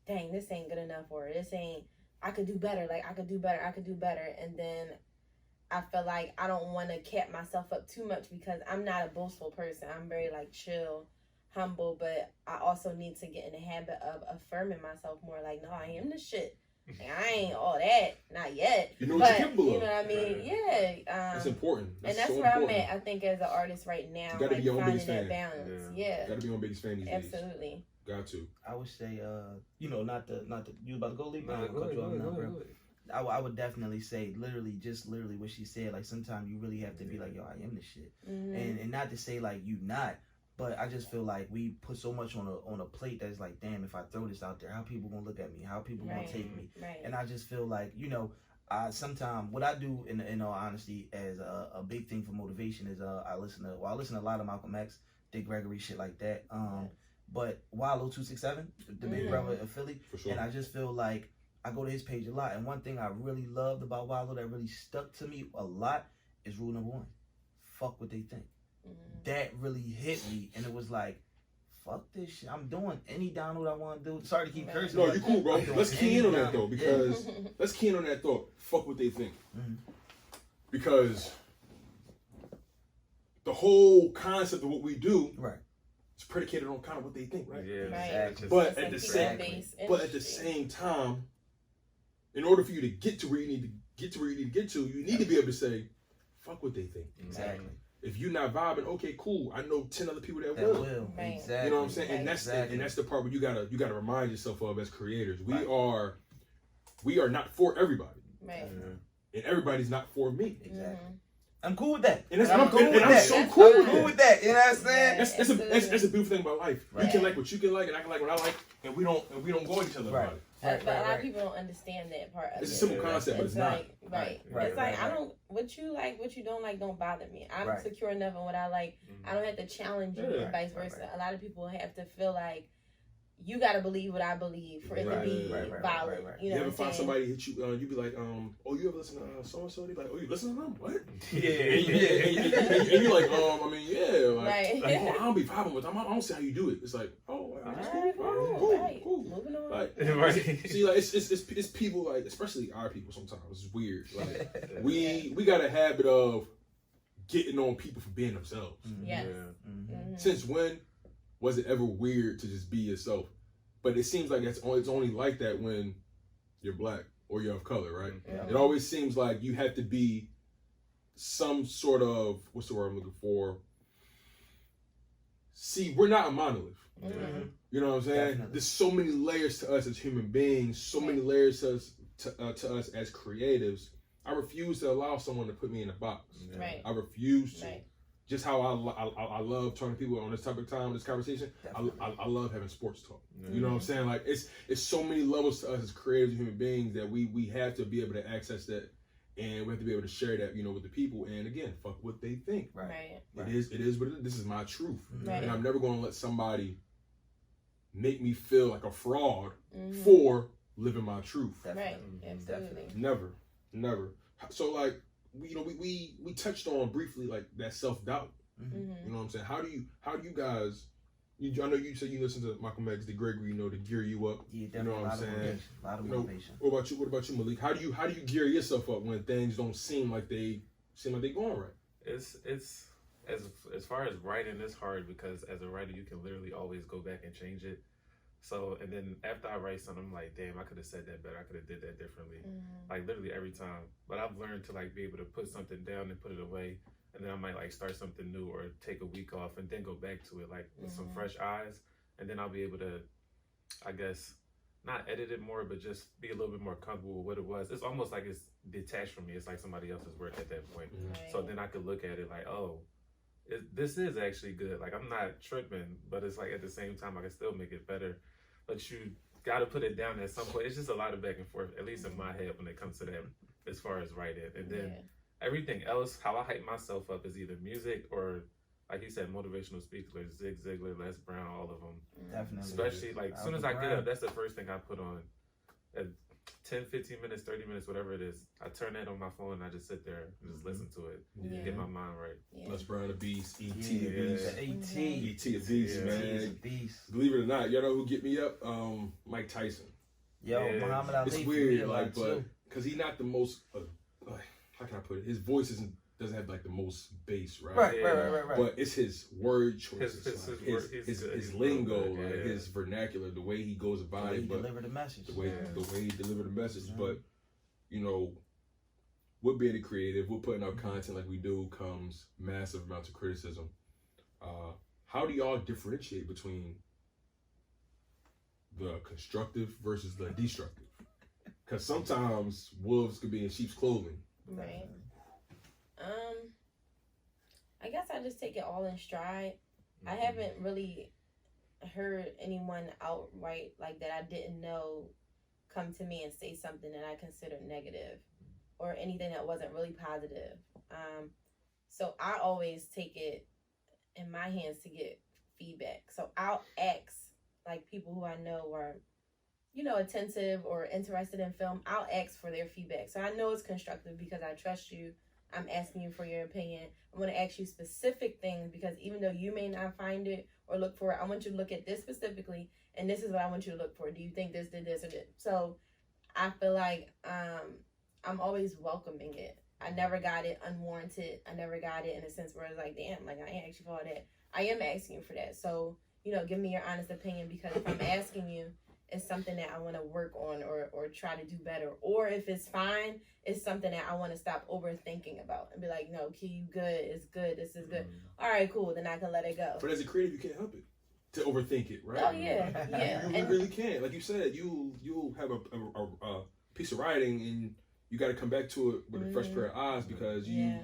dang, this ain't good enough, or this ain't, I could do better. Like, I could do better. And then I feel like I don't want to cap myself up too much because I'm not a boastful person. I'm very like chill, humble, but I also need to get in the habit of affirming myself more. Like, no, I am the shit. Like, I ain't all that, not yet. You know but, what you're capable of. You know what I mean? Yeah. That's important. And that's so where important. I'm at, I think, as an artist right now. You gotta be your own biggest finding that fan. balance. Yeah. Gotta be your own biggest fan these days. Absolutely. Got to. I would say, not the you about to go, Lee? Nah, go ahead. I would definitely say literally what she said. Like, sometimes you really have to be like, yo, I am the shit. Mm-hmm. And not to say like you not, but I just feel like we put so much on a plate that's like, damn, if I throw this out there, how people gonna look at me? How people gonna take me? Right. And I just feel like, I sometimes what I do in all honesty as a big thing for motivation is I listen to a lot of Malcolm X, Dick Gregory, shit like that. But Wallow 267, the big brother of Philly, For sure. and I just feel like I go to his page a lot. And one thing I really loved about Wallow that really stuck to me a lot is rule number 1: fuck what they think. That really hit me, and it was like, fuck this shit. I'm doing any download I want to do. Sorry to keep cursing. No, you cool, bro. Let's key in on that though, because let's key in on that thought. Fuck what they think, because the whole concept of what we do, is predicated on kind of what they think, right? Yeah, Exactly. But at the same time, in order for you to get to where you need to get to, you need to be able to say, fuck what they think. Exactly. If you're not vibing, okay, cool. I know 10 other people that will. Right. Exactly. You know what I'm saying? And that's the part where you gotta remind yourself of as creators. We are not for everybody. Right. And everybody's not for me. Exactly. I'm cool with that. And I'm cool with that. That's I'm so cool fine. with that. You know what I'm saying? That's a beautiful thing about life. Right. You can like what you can like, and I can like what I like, and we don't go at each other about it. But a lot of people don't understand that part of It's it. a simple concept, but it's not. Like, it's like, I don't, what you like, what you don't like, don't bother me. I'm secure enough in what I like. I don't have to challenge you, and vice versa. A lot of people have to feel like you got to believe what I believe for it to be valid. You know, you ever find somebody hit you? You be like, oh, you ever listen to so and so? They be like, oh, you listen to them? What? And you're like, I mean, yeah, like, oh, I don't be vibing with them. I don't see how you do it. It's like, oh, that's cool. Moving on. Like, see, like it's people, like, especially our people. Sometimes it's weird. Like, we got a habit of getting on people for being themselves. Yes. Since when was it ever weird to just be yourself? But it seems like it's only like that when you're black or you're of color, right? It always seems like you have to be some sort of, what's the word I'm looking for? See, we're not a monolith. You know what I'm saying? Definitely. There's so many layers to us as human beings, so many layers to us as creatives. I refuse to allow someone to put me in a box. I refuse to. Just how I love talking to people on this topic time, this conversation. I love having sports talk. You know what I'm saying? Like, it's so many levels to us as creative human beings that we have to be able to access that, and we have to be able to share that, with the people. And again, fuck what they think. It is what it is. This is my truth, and I'm never going to let somebody make me feel like a fraud for living my truth. Absolutely. Never. So like, we touched on briefly like that self-doubt. You know what I'm saying? How do you guys? I know you said you listen to Malcolm X, the Gregory, to gear you up. Yeah, you know what I'm saying? A lot of motivation. What about you, Malik? How do you gear yourself up when things don't seem like they going right? It's as far as writing, it's hard because as a writer, you can literally always go back and change it. So, and then after I write something, I'm like, damn, I could have said that better. I could have did that differently. Like literally every time. But I've learned to like be able to put something down and put it away. And then I might like start something new or take a week off and then go back to it like with some fresh eyes. And then I'll be able to, I guess, not edit it more, but just be a little bit more comfortable with what it was. It's almost like it's detached from me. It's like somebody else's work at that point. So then I could look at it like, oh, this is actually good. Like, I'm not tripping, but it's like at the same time, I can still make it better. But you got to put it down at some point. It's just a lot of back and forth, at least in my head when it comes to that, as far as writing. And then everything else, how I hype myself up is either music or, like you said, motivational speakers, Zig Ziglar, Les Brown, all of them. Definitely. Especially, like, as soon as I get up, that's the first thing I put on. And 10, 15 minutes, 30 minutes, whatever it is. I turn that on my phone and I just sit there and just listen to it. Yeah. Get my mind right. Yeah. Les Brown, a beast. E.T. Yeah. a beast. E.T. E.T. a beast, Yeah. man. E.T. is a beast. Believe it or not, y'all know who get me up? Mike Tyson. Yo, Yeah. Muhammad Ali. It's for weird, me, like, but too. because he's not the most, how can I put it? His voice doesn't have like the most bass, right? Right. But it's his word choices, His his lingo, yeah. like his vernacular, the way he goes The about way it, he but delivered the message. the way he delivered the message. Yeah. But you know, with being a creative, we're putting out content like we do comes massive amounts of criticism. How do y'all differentiate between the constructive versus the destructive? Because sometimes wolves could be in sheep's clothing. Right. I guess I just take it all in stride. I haven't really heard anyone outright like that I didn't know come to me and say something that I considered negative or anything that wasn't really positive. So I always take it in my hands to get feedback. So I'll ask like people who I know are, you know, attentive or interested in film. I'll ask for their feedback. So I know it's constructive because I trust you. I'm asking you for your opinion. I'm going to ask you specific things because even though you may not find it or look for it, I want you to look at this specifically, and this is what I want you to look for. Do you think this did this or this? So I feel like I'm always welcoming it. I never got it unwarranted. I never got it in a sense where it's like, damn, like I ain't asked you for all that. I am asking you for that. So, you know, give me your honest opinion because if I'm asking you, it's something that I want to work on or try to do better. Or if it's fine, it's something that I want to stop overthinking about and be like, no, Key, you good. It's good. This is good. All right, cool. Then I can let it go. But as a creative, you can't help it to overthink it, right? Oh, yeah. You really can't. Like you said, you'll have a piece of writing and you got to come back to it with a fresh pair of eyes because you're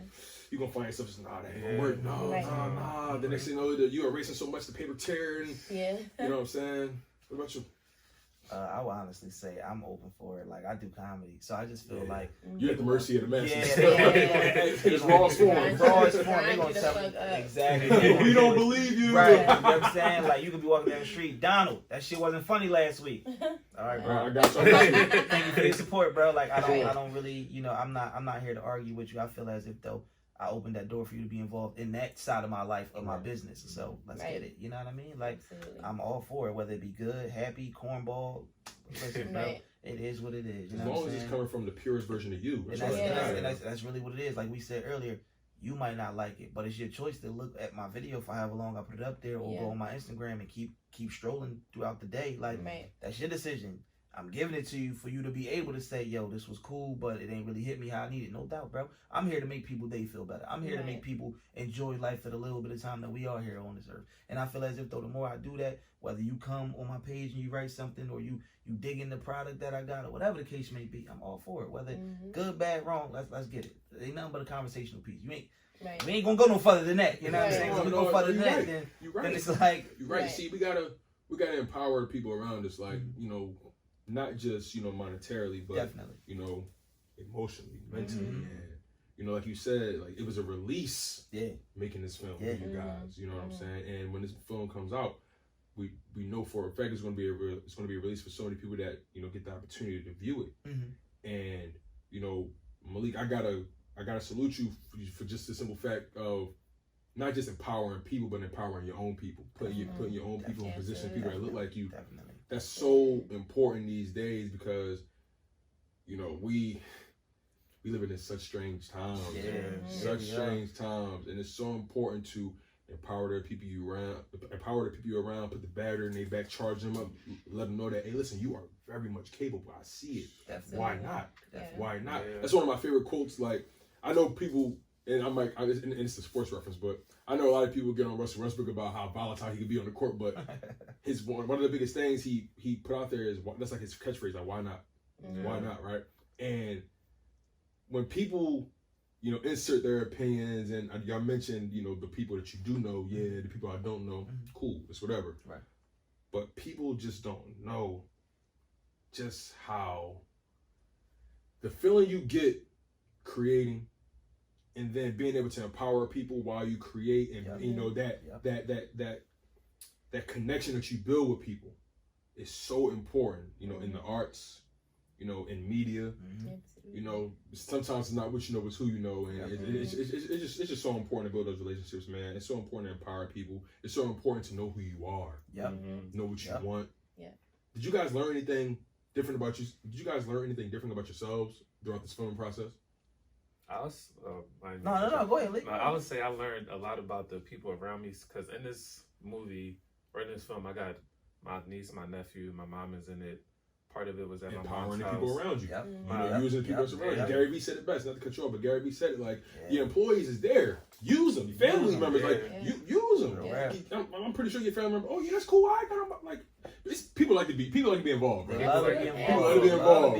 going to find yourself just, nah, that ain't going to work. No. The next thing you know, you're erasing so much the paper tearing. Yeah. You know what I'm saying? What about you? I would honestly say I'm open for it. Like I do comedy, so I just feel like you're at the mercy of the masses. It's raw form. They gonna tell me exactly. We don't believe you. Right. You know what I'm saying? Like you could be walking down the street, Donald. That shit wasn't funny last week. All right, bro. I got you. Thank you for your support, bro. Like I don't really, you know, I'm not here to argue with you. I feel as if though I opened that door for you to be involved in that side of my life, of my business. So let's get it. You know what I mean? Like, absolutely. I'm all for it, whether it be good, happy, cornball. Listen, bro, it is what it is. You know as long as it's coming from the purest version of you. That's really what it is. Like we said earlier, you might not like it, but it's your choice to look at my video for however long I put it up there or go on my Instagram and keep strolling throughout the day. Like, that's your decision. I'm giving it to you for you to be able to say, yo, this was cool, but it ain't really hit me how I need it. No doubt, bro. I'm here to make people day feel better. I'm here to make people enjoy life for the little bit of time that we are here on this earth. And I feel as if, though, the more I do that, whether you come on my page and you write something or you dig in the product that I got or whatever the case may be, I'm all for it. Whether good, bad, wrong, let's get it. It ain't nothing but a conversational piece. We ain't gonna go no further than that. You know what I'm saying? When we go further than that, then it's like... You're right. See, we gotta empower the people around us, like, you know, not just, you know, monetarily, but you know, emotionally, mentally, and you know, like you said, like it was a release making this film for you guys. You know what I'm saying? And when this film comes out, we know for a fact it's gonna be a release for so many people that, you know, get the opportunity to view it. And you know, Malik, I gotta salute you for just the simple fact of not just empowering people, but empowering your own people, putting your own people in position, people that look like you. That's so important these days because, you know, we live in such strange times, strange times, and it's so important to empower the people you around, put the battery in their back, charge them up, let them know that, hey, listen, you are very much capable. I see it. Why not? Why not? That's one of my favorite quotes. Like, I know people, and it's a sports reference, but I know a lot of people get on Russell Westbrook about how volatile he could be on the court, but one of the biggest things he put out there is, that's like his catchphrase, like, why not? Why not, right? And when people, you know, insert their opinions, and y'all mentioned, you know, the people that you do know, the people I don't know, cool, it's whatever. Right. But people just don't know just how the feeling you get creating and then being able to empower people while you create, and you know that connection that you build with people is so important. You know, in the arts, you know, in media. You know, sometimes it's not what you know, it's who you know, and it's just so important to build those relationships, man. It's so important to empower people. It's so important to know who you are. Know what you want. Did you guys learn anything different about you? Did you guys learn anything different about yourselves throughout this filming process? No, go ahead. I would say I learned a lot about the people around me, because in this movie or in this film, I got my niece, my nephew, my mom is in it. Part of it was at my mom's house. Empowering the people around you. Using the people around you. Gary Vee said it best, not to cut you off, but Gary Vee said it like, your employees is there. Use them. Your family members, you use them. I'm pretty sure your family member, oh yeah, that's cool. I got them. Like, people like to be involved, bro. People like to be involved.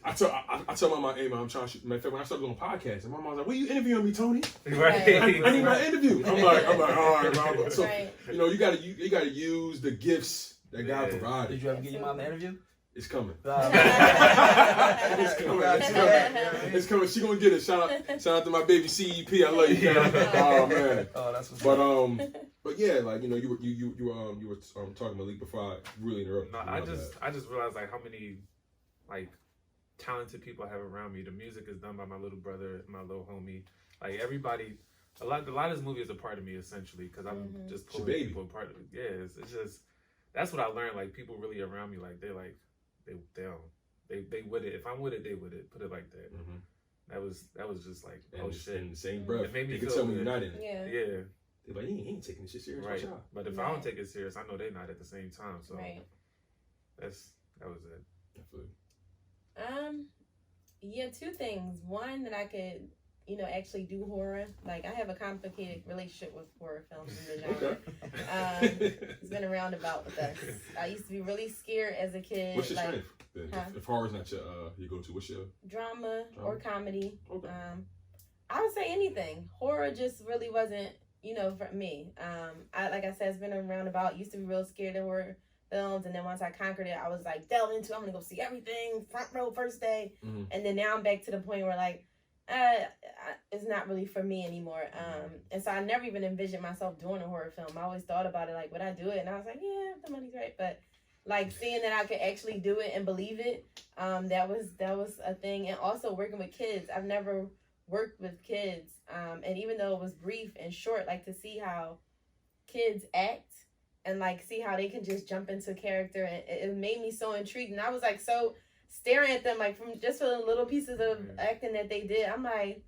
I tell my mom, hey, man, I'm trying to shoot. When I started doing podcasts, and my mom's like, "What are you interviewing me, Tony?" Right. I need my interview. I'm like, all right, mom. So you know, you gotta use the gifts that God provided. Did you ever get your mom an interview? It's coming. It's coming. It's coming. She gonna get it. Shout out to my baby CEP. I love you. Oh man. Oh, that's what's but yeah, like, you know, you were talking Malik before I really interrupted. No, I just realized like how many like talented people I have around me. The music is done by my little brother, my little homie. Like everybody, a lot of this movie is a part of me essentially, because I'm just pulling people apart of it. Yeah, it's just that's what I learned. Like people really around me, like they with it. If I'm with it, they with it. Put it like that. That was just like, and shit. In the same breath, it made me you can feel tell when you're not in it. Yeah. They're like, he ain't taking this shit serious. Right. But if I don't take it serious, I know they're not at the same time. So that was it. Yeah, two things. One, that I could, you know, actually do horror. Like, I have a complicated relationship with horror films in the genre. It's been a roundabout with us. I used to be really scared as a kid. What's your strength? If horror's not your go-to, what's your drama or comedy? Okay. I would say anything. Horror just really wasn't, you know, for me. Like I said, it's been a roundabout. Used to be real scared of horror films, and then once I conquered it, I was like delved into. I'm gonna go see everything, front row, first day, and then now I'm back to the point where like, it's not really for me anymore. And so I never even envisioned myself doing a horror film. I always thought about it like, would I do it? And I was like, yeah, if the money's right, but like seeing that I could actually do it and believe it, that was a thing. And also working with kids. I've never worked with kids, and even though it was brief and short, like to see how kids act and like see how they can just jump into character, and it made me so intrigued. And I was like so staring at them like from just for the little pieces of acting that they did. I'm like,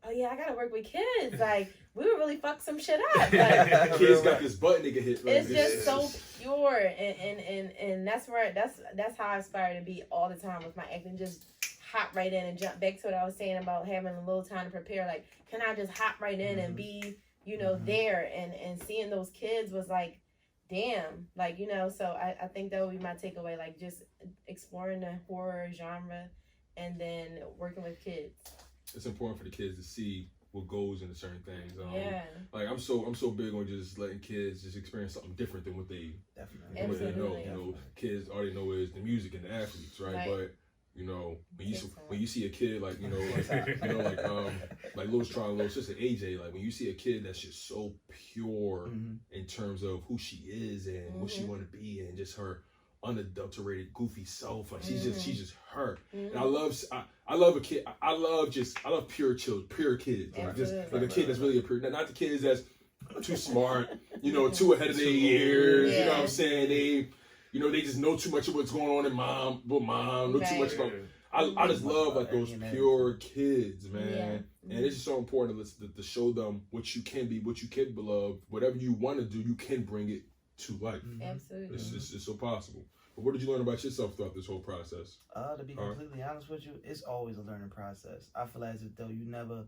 oh yeah, I gotta work with kids. Like we would really fuck some shit up. Like, kids got this button they can hit. Right? It's just so pure, and that's where that's how I aspire to be all the time with my acting. Just hop right in and jump back to what I was saying about having a little time to prepare. Like, can I just hop right in and be, you know, there? And seeing those kids was like, damn, like, you know. So I think that would be my takeaway. Like just exploring the horror genre, and then working with kids. It's important for the kids to see what goes into certain things. Like I'm so big on just letting kids just experience something different than what they know. You know, kids all they know is the music and the athletes, right? But you know, when you see a kid like, you know, like Lil's trying little sister AJ, like when you see a kid that's just so pure in terms of who she is and what she want to be and just her unadulterated goofy self, like she's just her. And I love a kid. I love pure kids. Like just like a kid that's really a pure, not the kids that's too smart, you know, too ahead of their years. You know what I'm saying? They just know too much of what's going on in mom, know too much about. I just love like those pure kids, man. And it's just so important to show them what you can be, what you can love, whatever you want to do, you can bring it to life. Absolutely. It's so possible. But what did you learn about yourself throughout this whole process? To be completely honest with you, it's always a learning process. I feel as if though you never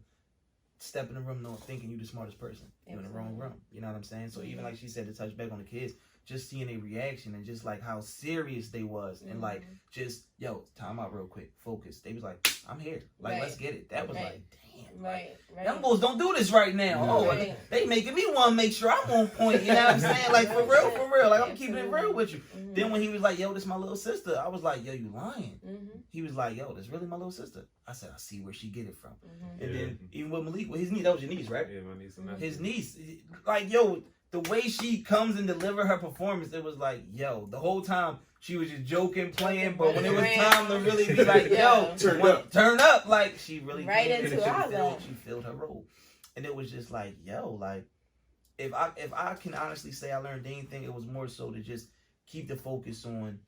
step in the room thinking you're the smartest person. You're in the wrong room. You know what I'm saying? So even like she said, to touch back on the kids, just seeing their reaction and just like how serious they was and like just, yo, time out real quick, focus. They was like, I'm here. Like, let's get it. That was like, damn. Right. Them boys don't do this right now. They making me want to make sure I'm on point. You know what I'm saying? Like, for real. Like, I'm keeping it real with you. Then when he was like, yo, this my little sister, I was like, yo, you lying. He was like, yo, this really my little sister. I said, I see where she get it from. And then even with Malik, his niece, that was your niece, right? Yeah, my niece. His niece, like, yo, the way she comes and deliver her performance, it was like, yo, the whole time she was just joking, playing, but when it was time to really be like, yo, turn up, like she really right came into it. She filled her role, and it was just like, yo, like if I can honestly say I learned anything, it was more so to just keep the focus on.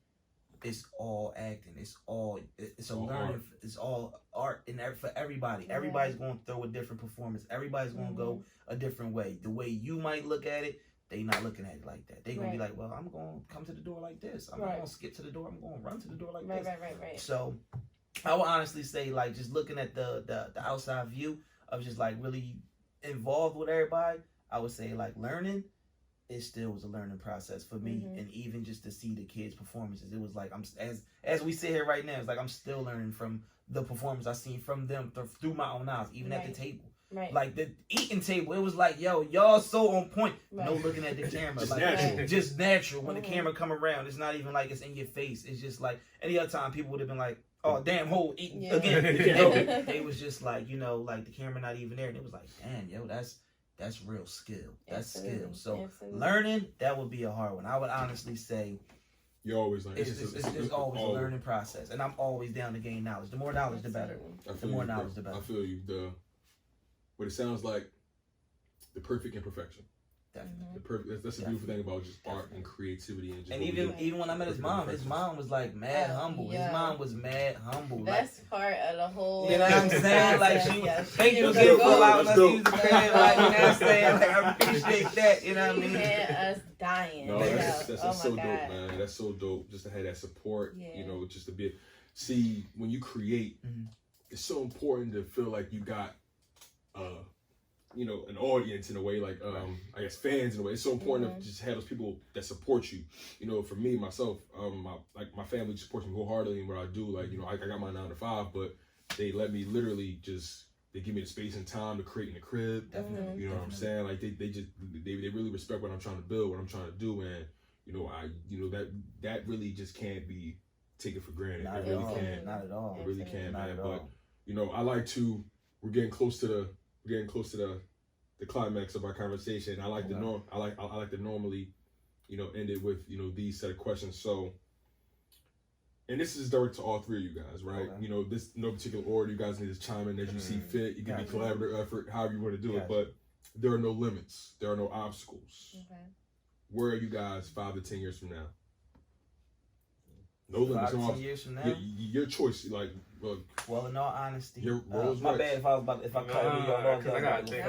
It's all acting. It's a learning. It's all art, and for everybody. Everybody's going to throw a different performance. Everybody's going to go a different way. The way you might look at it, they not looking at it like that. They gonna be like, well, I'm going to come to the door like this. I'm not going to skip to the door. I'm going to run to the door like this. Right. So I would honestly say, like, just looking at the outside view of just like really involved with everybody, I would say like learning. It still was a learning process for me, and even just to see the kids' performances, it was like I'm as we sit here right now, it's like I'm still learning from the performance I seen from them through my own eyes, even at the table. Like the eating table, it was like, yo, y'all so on point. No looking at the camera, just like natural. Just natural. When the camera come around, it's not even like it's in your face. It's just like any other time people would have been like, oh damn, hold eating again. They was just like, like the camera not even there, and it was like, damn, yo, that's real skill. That's skill. So learning, that would be a hard one. I would honestly say you're always like it's always a learning process, and I'm always down to gain knowledge. The more knowledge, the better. The more knowledge, the better. I feel you. What it sounds like, the perfect imperfection. Definitely. The perfect. That's the beautiful thing about just art and creativity and just. And even when I met his mom was like mad humble. His mom was mad humble. That's part of the whole. You know what I'm saying? Like she was gonna go out and use the crib. Like, you know what I'm saying? Like I appreciate that. You know what I mean? Had us dying. No, that's so dope, man. That's so dope. Just to have that support. Just to be. See, when you create, it's so important to feel like you got. An audience in a way, like I guess fans in a way. It's so important to just have those people that support you. For me, myself, my family supports me wholeheartedly in what I do. Like, I got my 9 to 5, but they let me literally they give me the space and time to create in the crib. Definitely. You know what I'm saying? Like they really respect what I'm trying to build, what I'm trying to do, and that really just can't be taken for granted. Not it really can't. Not at all. It really can't, man. But I like to. We're getting close to the climax of our conversation. I like I like to normally, end it with these set of questions. So, and this is direct to all three of you guys, right? Okay. This no particular order. You guys need to chime in as you see fit. You can be collaborative effort, however you want to do it. But there are no limits. There are no obstacles. Okay. Where are you guys 5 to 10 years from now? No limits. 5 to 10 years from now. Your choice, like. Well, in all honesty, your roles my bad if I call you your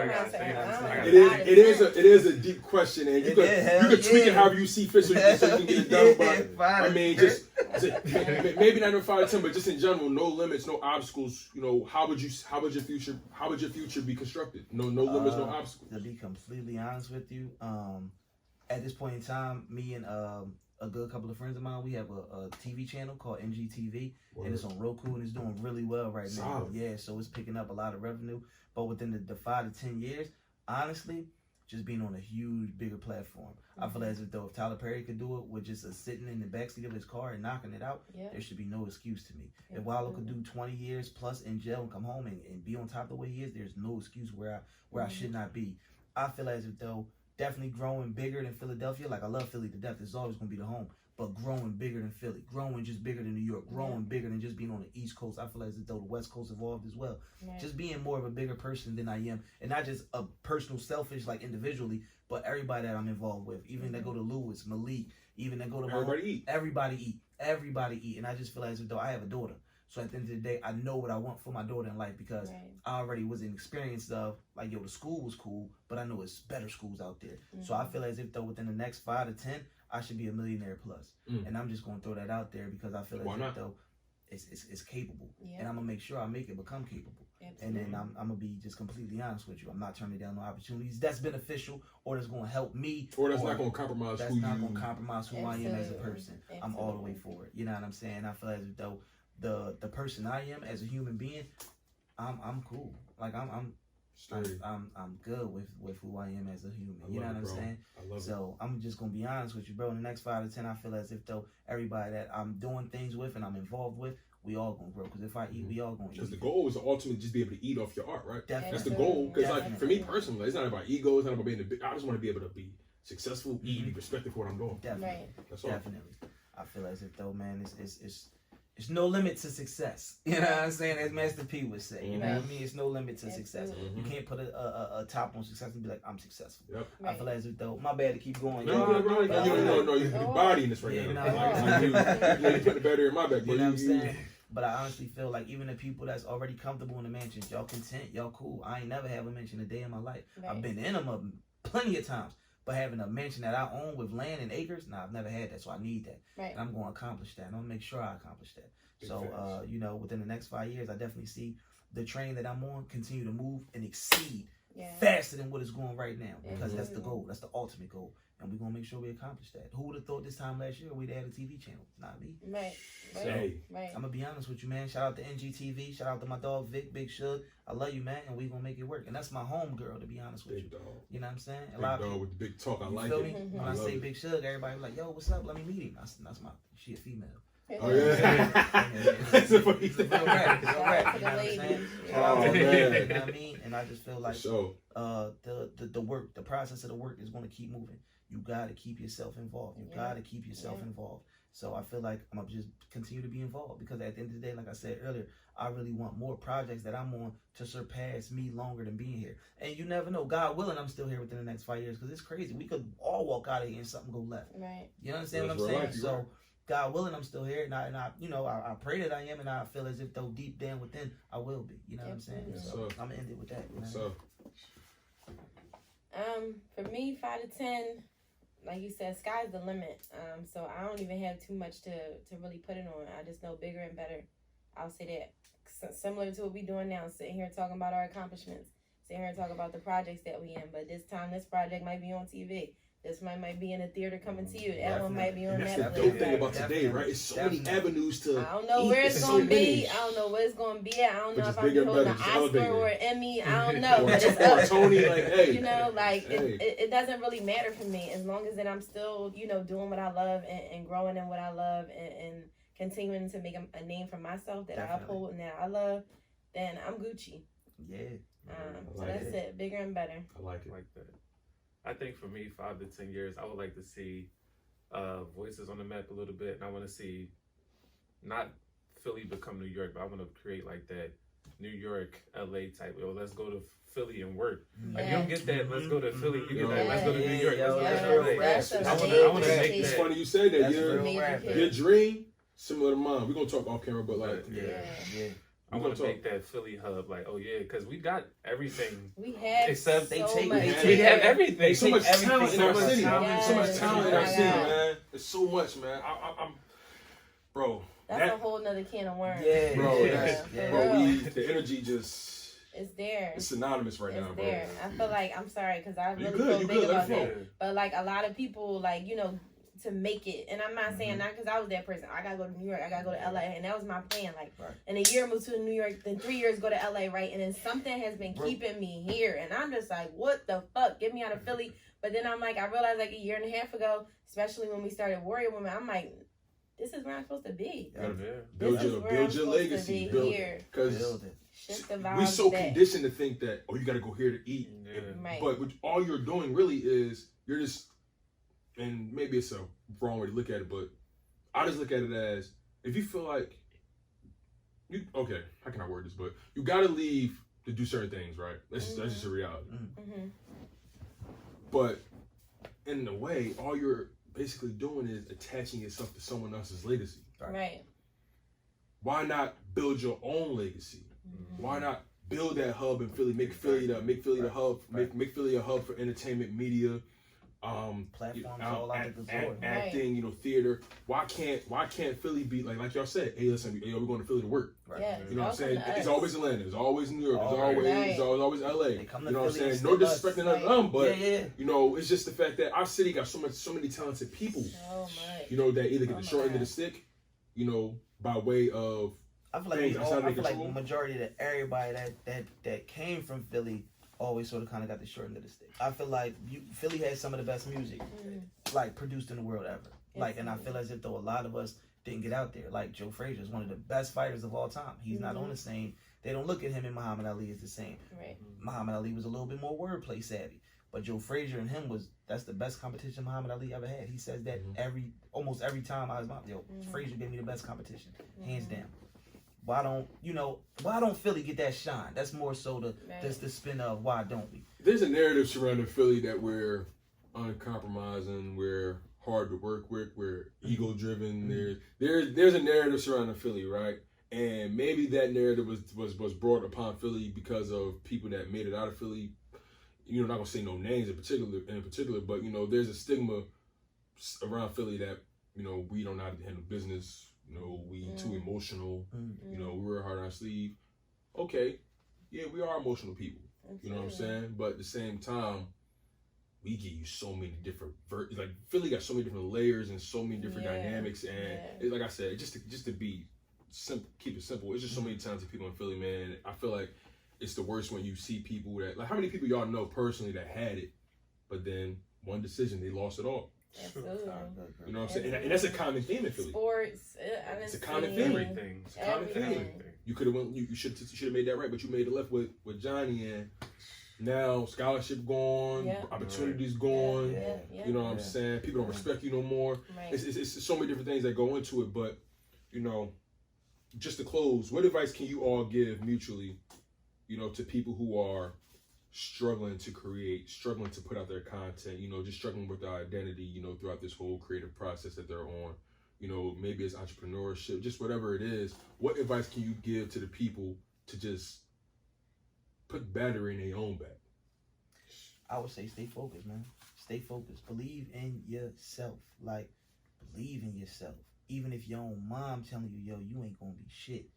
It is a deep question, and you can tweak it however you see fit, so you can get it done. But I mean, just maybe not in 5 to 10, but just in general, no limits, no obstacles. How would your future be constructed? No limits, no obstacles. To be completely honest with you, at this point in time, me and a good couple of friends of mine, we have a TV channel called MGTV, and it's on Roku, and it's doing really well right now. Yeah, so it's picking up a lot of revenue. But within the 5 to 10 years, honestly, just being on a huge, bigger platform. I feel as if if Tyler Perry could do it with just sitting in the backseat of his car and knocking it out, there should be no excuse to me. If Wallow could do 20 years plus in jail and come home and be on top of the way he is, there's no excuse where I should not be. I feel as if definitely growing bigger than Philadelphia. Like, I love Philly to death. It's always going to be the home. But growing bigger than Philly. Growing just bigger than New York. Growing bigger than just being on the East Coast. I feel as though the West Coast evolved as well. Right. Just being more of a bigger person than I am. And not just a personal, selfish, like individually, but everybody that I'm involved with. Even that go to Lewis, Malik, even that go to Everybody eat. And I just feel as though I have a daughter. So at the end of the day, I know what I want for my daughter in life, because I already was in experience of, like, the school was cool, but I know it's better schools out there. So I feel as if within the next 5 to 10, I should be a millionaire plus. And I'm just going to throw that out there because I feel as if it's capable. And I'm going to make sure I make it become capable. Absolutely. And then I'm going to be just completely honest with you. I'm not turning down no opportunities that's beneficial or that's going to help me. Or that's not going to compromise who I am as a person. Absolutely. I'm all the way for it. You know what I'm saying? I feel as if the person I am as a human being, I'm cool. Like I'm good with who I am as a human. You know what I'm saying? I love so I'm just gonna be honest with you, bro. In the next 5 to 10, I feel as if everybody that I'm doing things with and I'm involved with, we all gonna grow. Because if I eat, we all gonna eat. Because the goal is to ultimately just be able to eat off your art, right? Definitely. That's the goal. Because like for me personally, it's not about ego. It's not about being I just want to be able to be successful, E, be respected for what I'm doing. Definitely. Right. That's all. Definitely. I feel as if though, man, it's no limit to success. You know what I'm saying? As Master P would say. You know what I mean? It's no limit to success. Absolutely. You can't put a top on success and be like, I'm successful. Yep. I feel as if though, my bad to keep going. No, you're bodying this right Yeah, now. You put the battery in my back. You know what I'm saying? But I honestly feel like even the people that's already comfortable in the mansions, y'all content, y'all cool. I ain't never have a mansion a day in my life. Right. I've been in them plenty of times. But having a mansion that I own with land and acres, nah, I've never had that, so I need that. Right. And I'm going to accomplish that. And I'm going to make sure I accomplish that. Big So, facts. you know, within the next 5 years, I definitely see the train that I'm on continue to move and exceed faster than what it's going right now. Because that's the goal. That's the ultimate goal. And we're going to make sure we accomplish that. Who would have thought this time last year we'd had a TV channel? Not me. Right. So, Right. I'm going to be honest with you, man. Shout out to NGTV. Shout out to my dog, Vic, Big Shug. I love you, man. And we going to make it work. And that's my home girl, to be honest with you. Big dog. You know what I'm saying? A Big lot of dog people, with the big talk. I you like feel it. me? When I I love say it. Big Shug, everybody be like, yo, what's up? Let me meet him. That's my, she a female. Oh, yeah. That's a funny It's a thing. real rap. It's a real rap. To You know the what I'm saying? ladies. Shout out to the Oh, ladies, man. you know what I mean? And I just feel like So, the work, the process of the work is going to keep moving. You got to keep yourself involved. You got to keep yourself involved. So I feel like I'm going to just continue to be involved because at the end of the day, like I said earlier, I really want more projects that I'm on to surpass me longer than being here. And you never know. God willing, I'm still here within the next 5 years because it's crazy. We could all walk out of here and something go left. Right. You understand That's what I'm real saying? life, you So right. God willing, I'm still here, and I you know, I pray that I am, and I feel as if though deep down within, I will be. You know what I'm saying? Yes, So sir. I'm gonna end it with that. You know? so For me, 5 to 10, like you said, sky's the limit. So I don't even have too much to really put it on. I just know bigger and better. I'll say that. Similar to what we're doing now, sitting here talking about our accomplishments, sitting here and talking about the projects that we in. But this time, this project might be on TV. This might be in a theater coming to you. That one might be on and that's the Netflix. dope thing Like, about today, right? It's so many avenues to. I don't know where it's so gonna many. be. I don't know what it's gonna be at. I don't But know just if I'm bigger and holding an better, just Oscar elevated. or an Emmy. I don't know. Or But it's or up. Tony, like, hey. You know, like Hey. it doesn't really matter for me as long as that I'm still, you know, doing what I love and growing in what I love and continuing to make a name for myself that I Definitely. uphold and that I love. Then I'm Gucci. Yeah. So like that's it. Bigger and better. I like it. Like that. I think for me, 5 to 10 years, I would like to see voices on the map a little bit, and I want to see not Philly become New York, but I want to create like that New York, LA type. Yo, let's go to Philly and work. Like you don't get that. Let's go to Philly. You get that. Let's go to New York. Let's go to LA. That's That's a I want to major make kid. It's that. funny you said that. That's Your, real rap. Major your kid. dream, similar to mine. We're going to talk off camera, but like, Yeah. I want to make that Philly hub. Like, oh yeah, because we got everything. We have Except so they take- much. they We take- have everything. There's so much everything. talent in our So much city. talent. So much Yes. talent in our Oh my city, God. man. There's so much, man. I'm bro. That's a whole nother can of worms. Yeah. Bro, Yeah. that's, Yeah. bro, the energy just, It's there. it's synonymous right now, It's bro. there. I feel like I'm sorry because I You really good, feel you big good, let about it flow. that. But like a lot of people, like you know, to make it, and I'm not Mm-hmm. saying not because I was that person. I gotta go to New York. I gotta go to LA, and that was my plan. Like Right. in a year, move to New York. Then 3 years, go to LA, right? And then something has been keeping me here, and I'm just like, what the fuck? Get me out of Philly. But then I'm like, I realized like a year and a half ago, especially when we started Warrior Woman, I'm like, this is where I'm supposed to be. You gotta Yeah. build This is your where I'm your supposed to legacy, be build here. it. Because Build it. Shift the vibes we so back. conditioned to think that you got to go here to eat. Yeah. Right. But all you're doing really is you're just, and maybe it's a wrong way to look at it, but I just look at it as if you feel like okay, how can I word this? But you got to leave to do certain things, right? That's just a reality. Mm-hmm. But in a way, all you're basically doing is attaching yourself to someone else's legacy. Right. Why not build your own legacy? Mm-hmm. Why not build that hub in Philly? Make Philly the hub. Make Philly a hub for entertainment, media, Platforms all out the door. acting, theater. Why can't Philly be like y'all said? Hey, listen, we're going to Philly to work. Right. Yeah. You know what I'm saying? Welcome to It's us. always Atlanta. It's always New York. It's Always. always LA. They come to You know what I'm Philly saying? and No step us. disrespecting none of them, but Yeah. it's just the fact that our city got so many talented people. So much. That either get Oh the my short end of God. the stick, by way of I feel like things outside their the control. majority of everybody that came from Philly always sort of kind of got the short end of the stick. I feel like Philly has some of the best music like produced in the world ever. Like, and I feel as if though a lot of us didn't get out there. Like Joe Frazier is one of the best fighters of all time. He's not on the same. They don't look at him and Muhammad Ali as the same. Right. Muhammad Ali was a little bit more wordplay savvy. But Joe Frazier and him that's the best competition Muhammad Ali ever had. He says that almost every time I was Frazier gave me the best competition, hands down. Why don't Philly get that shine? That's more so the spin of why don't we? There's a narrative surrounding Philly that we're uncompromising, we're hard to work with, we're ego driven. There's a narrative surrounding Philly, right? And maybe that narrative was brought upon Philly because of people that made it out of Philly. I'm not gonna say no names in particular, but there's a stigma around Philly that we don't know how to handle business. We too emotional. We're hard on our sleeve. Okay, yeah, we are emotional people. You know what I'm saying? But at the same time, we give you so many different like Philly got so many different layers and so many different dynamics. And like I said, just to be simple, keep it simple. It's just so many talented people in Philly, man. I feel like it's the worst when you see people that, like, how many people y'all know personally that had it, but then one decision they lost it all. Absolutely. You know what I'm saying? And that's a common theme in Philly. Sports. It's a common theme. It's a common theme. You could have went. You should have made that right, but you made it left with Johnny, and now scholarship gone, opportunities gone. You know what I'm saying? People don't respect you no more. Right. It's so many different things that go into it. But just to close, what advice can you all give mutually, to people who are struggling to create, struggling to put out their content, just struggling with their identity, throughout this whole creative process that they're on, maybe it's entrepreneurship, just whatever it is. What advice can you give to the people to just put battery in their own back? I would say stay focused, man. Stay focused. Believe in yourself. Like, believe in yourself. Even if your own mom telling you, yo, you ain't gonna be shit.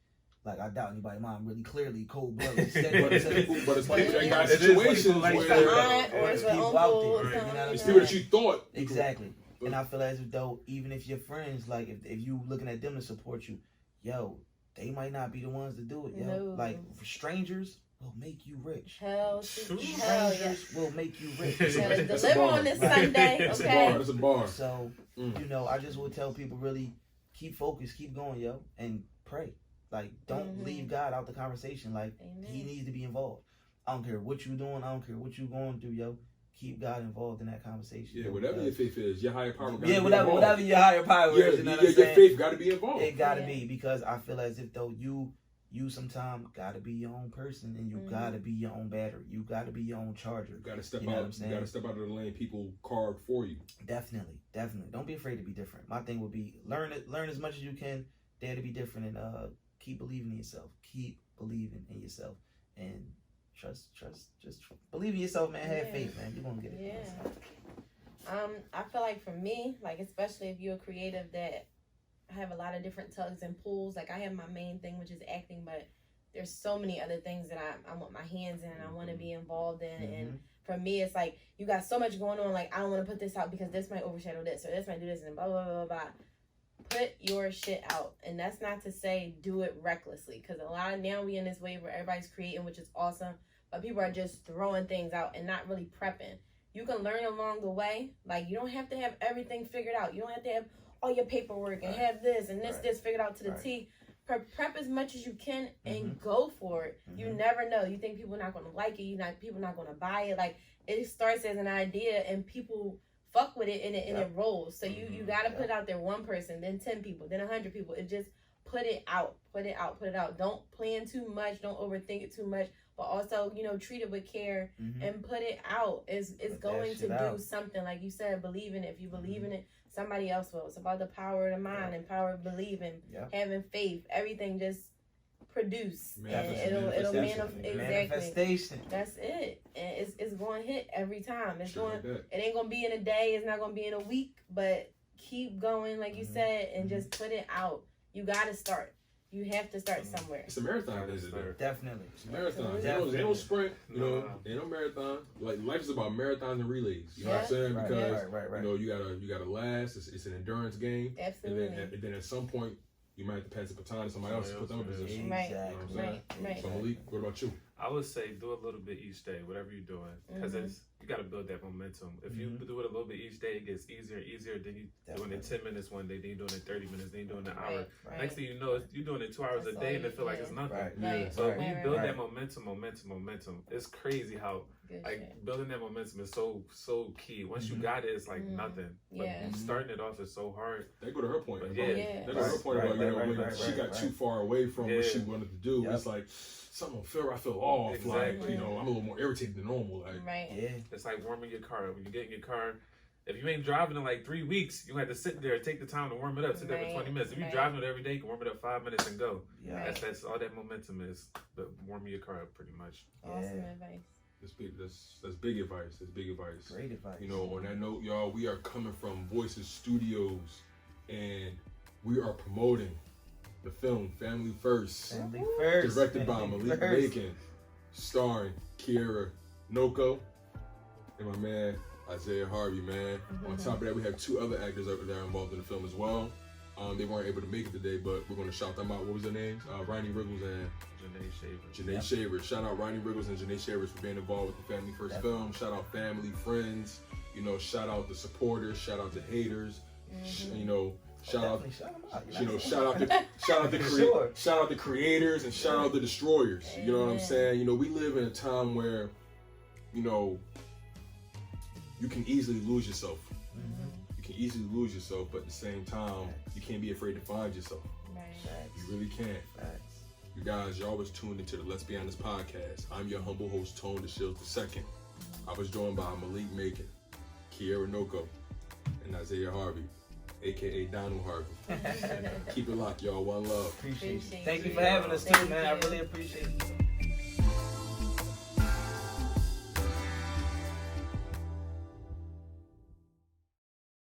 Like, I doubt anybody's mom really clearly cold-blooded. But it's people that got situations where there's people out there. You know what I'm it's saying? people that you thought. Exactly. And I feel as though even if your friends, like, if you looking at them to support you, yo, they might not be the ones to do it, yo. No. Like, strangers will make you rich. Hell Strangers will make you rich. Deliver on this Sunday, okay? It's a bar. So, I just would tell people really keep focused, keep going, yo, and pray. Like, don't leave God out the conversation. Like, he needs to be involved. I don't care what you're doing. I don't care what you're going through, yo. Keep God involved in that conversation. Yeah, whatever your faith is, your higher power. Whatever your higher power is. You know what I'm saying? Your faith got to be involved. It got to be, because I feel as if though you sometimes got to be your own person, and you got to be your own battery. You got to be your own charger. You got to step out. You got to step out of the lane people carved for you. Definitely. Don't be afraid to be different. My thing would be learn as much as you can. Dare to be different, and keep believing in yourself. Keep believing in yourself, and just believe in yourself, man. Have faith, man. You're gonna get it. Yeah. I feel like for me, like, especially if you're a creative that have a lot of different tugs and pulls. Like, I have my main thing, which is acting, but there's so many other things that I want my hands in and I want to be involved in. And for me, it's like, you got so much going on. Like, I don't want to put this out because this might overshadow this, or this might do this, and blah, blah, blah, blah. Put your shit out. And that's not to say do it recklessly, because a lot of now we in this wave where everybody's creating, which is awesome, but people are just throwing things out and not really prepping. You can learn along the way. Like, you don't have to have everything figured out. You don't have to have all your paperwork and have this and this figured out to the T. Prep as much as you can and go for it. You never know. You think people are not going to like it. People not going to buy it. Like, it starts as an idea and people fuck with it and it rolls. So you got to put it out there, one person, then 10 people, then 100 people. It just put it out. Don't plan too much. Don't overthink it too much. But also, treat it with care and put it out. It's going to do something. Like you said, believe in it. If you believe in it, somebody else will. It's about the power of the mind and power of believing, having faith. Everything just produce. And it'll manifest. Manifestation. That's it. And it's going to hit every time. It ain't going to be in a day. It's not going to be in a week. But keep going, like you said, and just put it out. You got to start. You have to start somewhere. It's a marathon, isn't it? Definitely. It's a marathon. They don't sprint, they don't marathon. Like, life is about marathons and relays. You know what I'm saying? Because you gotta last. It's an endurance game. Absolutely. And then at some point you might have to pass the baton to somebody else to put them in position. Right. So Malik, what about you? I would say do a little bit each day, whatever you're doing, because you you got to build that momentum. If you do it a little bit each day, it gets easier and easier. Then you doing it 10 minutes one day, then you're doing it 30 minutes, then you're doing it an hour. Right. Next thing you know, you're doing it 2 hours a day, and it feel like it's nothing. Right. So when you build that momentum, it's crazy how building that momentum is so key. Once you got it, it's like nothing. But starting it off is so hard. They go to her point. But They go to her point about when she got too far away from what she wanted to do. It's like something I feel off. Exactly. Like, I'm a little more irritated than normal. Like, It's like warming your car up. When you get in your car, if you ain't driving in like 3 weeks, you have to sit there and take the time to warm it up. Sit there for 20 minutes. If you're driving it every day, you can warm it up 5 minutes and go. That's all that momentum is. But warming your car up pretty much. Awesome advice. That's big advice. That's big advice. Great advice. On that note, y'all, we are coming from Voices Studios, and we are promoting the film Family First. Family First. Directed by Malik Macon, starring Kierra Nocho and my man Isaiah Harvey, man. On top of that, we have 2 other actors that are involved in the film as well. They weren't able to make it today, but we're going to shout them out. What was their names? Ronnie Riggles and Janae Shavers. Shout out Ronnie Riggles and Janae Shavers for being involved with the Family First film. Shout out family, friends. Shout out the supporters. Shout out the haters. Shout out the creators and shout out the destroyers. You know what I'm saying? We live in a time where, you can easily lose yourself. You can easily lose yourself, but at the same time, you can't be afraid to find yourself. You really can't. You guys, you're always tuned into the Let's Be Honest podcast. I'm your humble host, Tone DeShields II. I was joined by Malik Macon, Kierra Nocho, and Isaiah Harvey, aka Donald Harvey. Keep it locked, y'all. One love. Appreciate you. Thank you for having us too, man. I really appreciate it.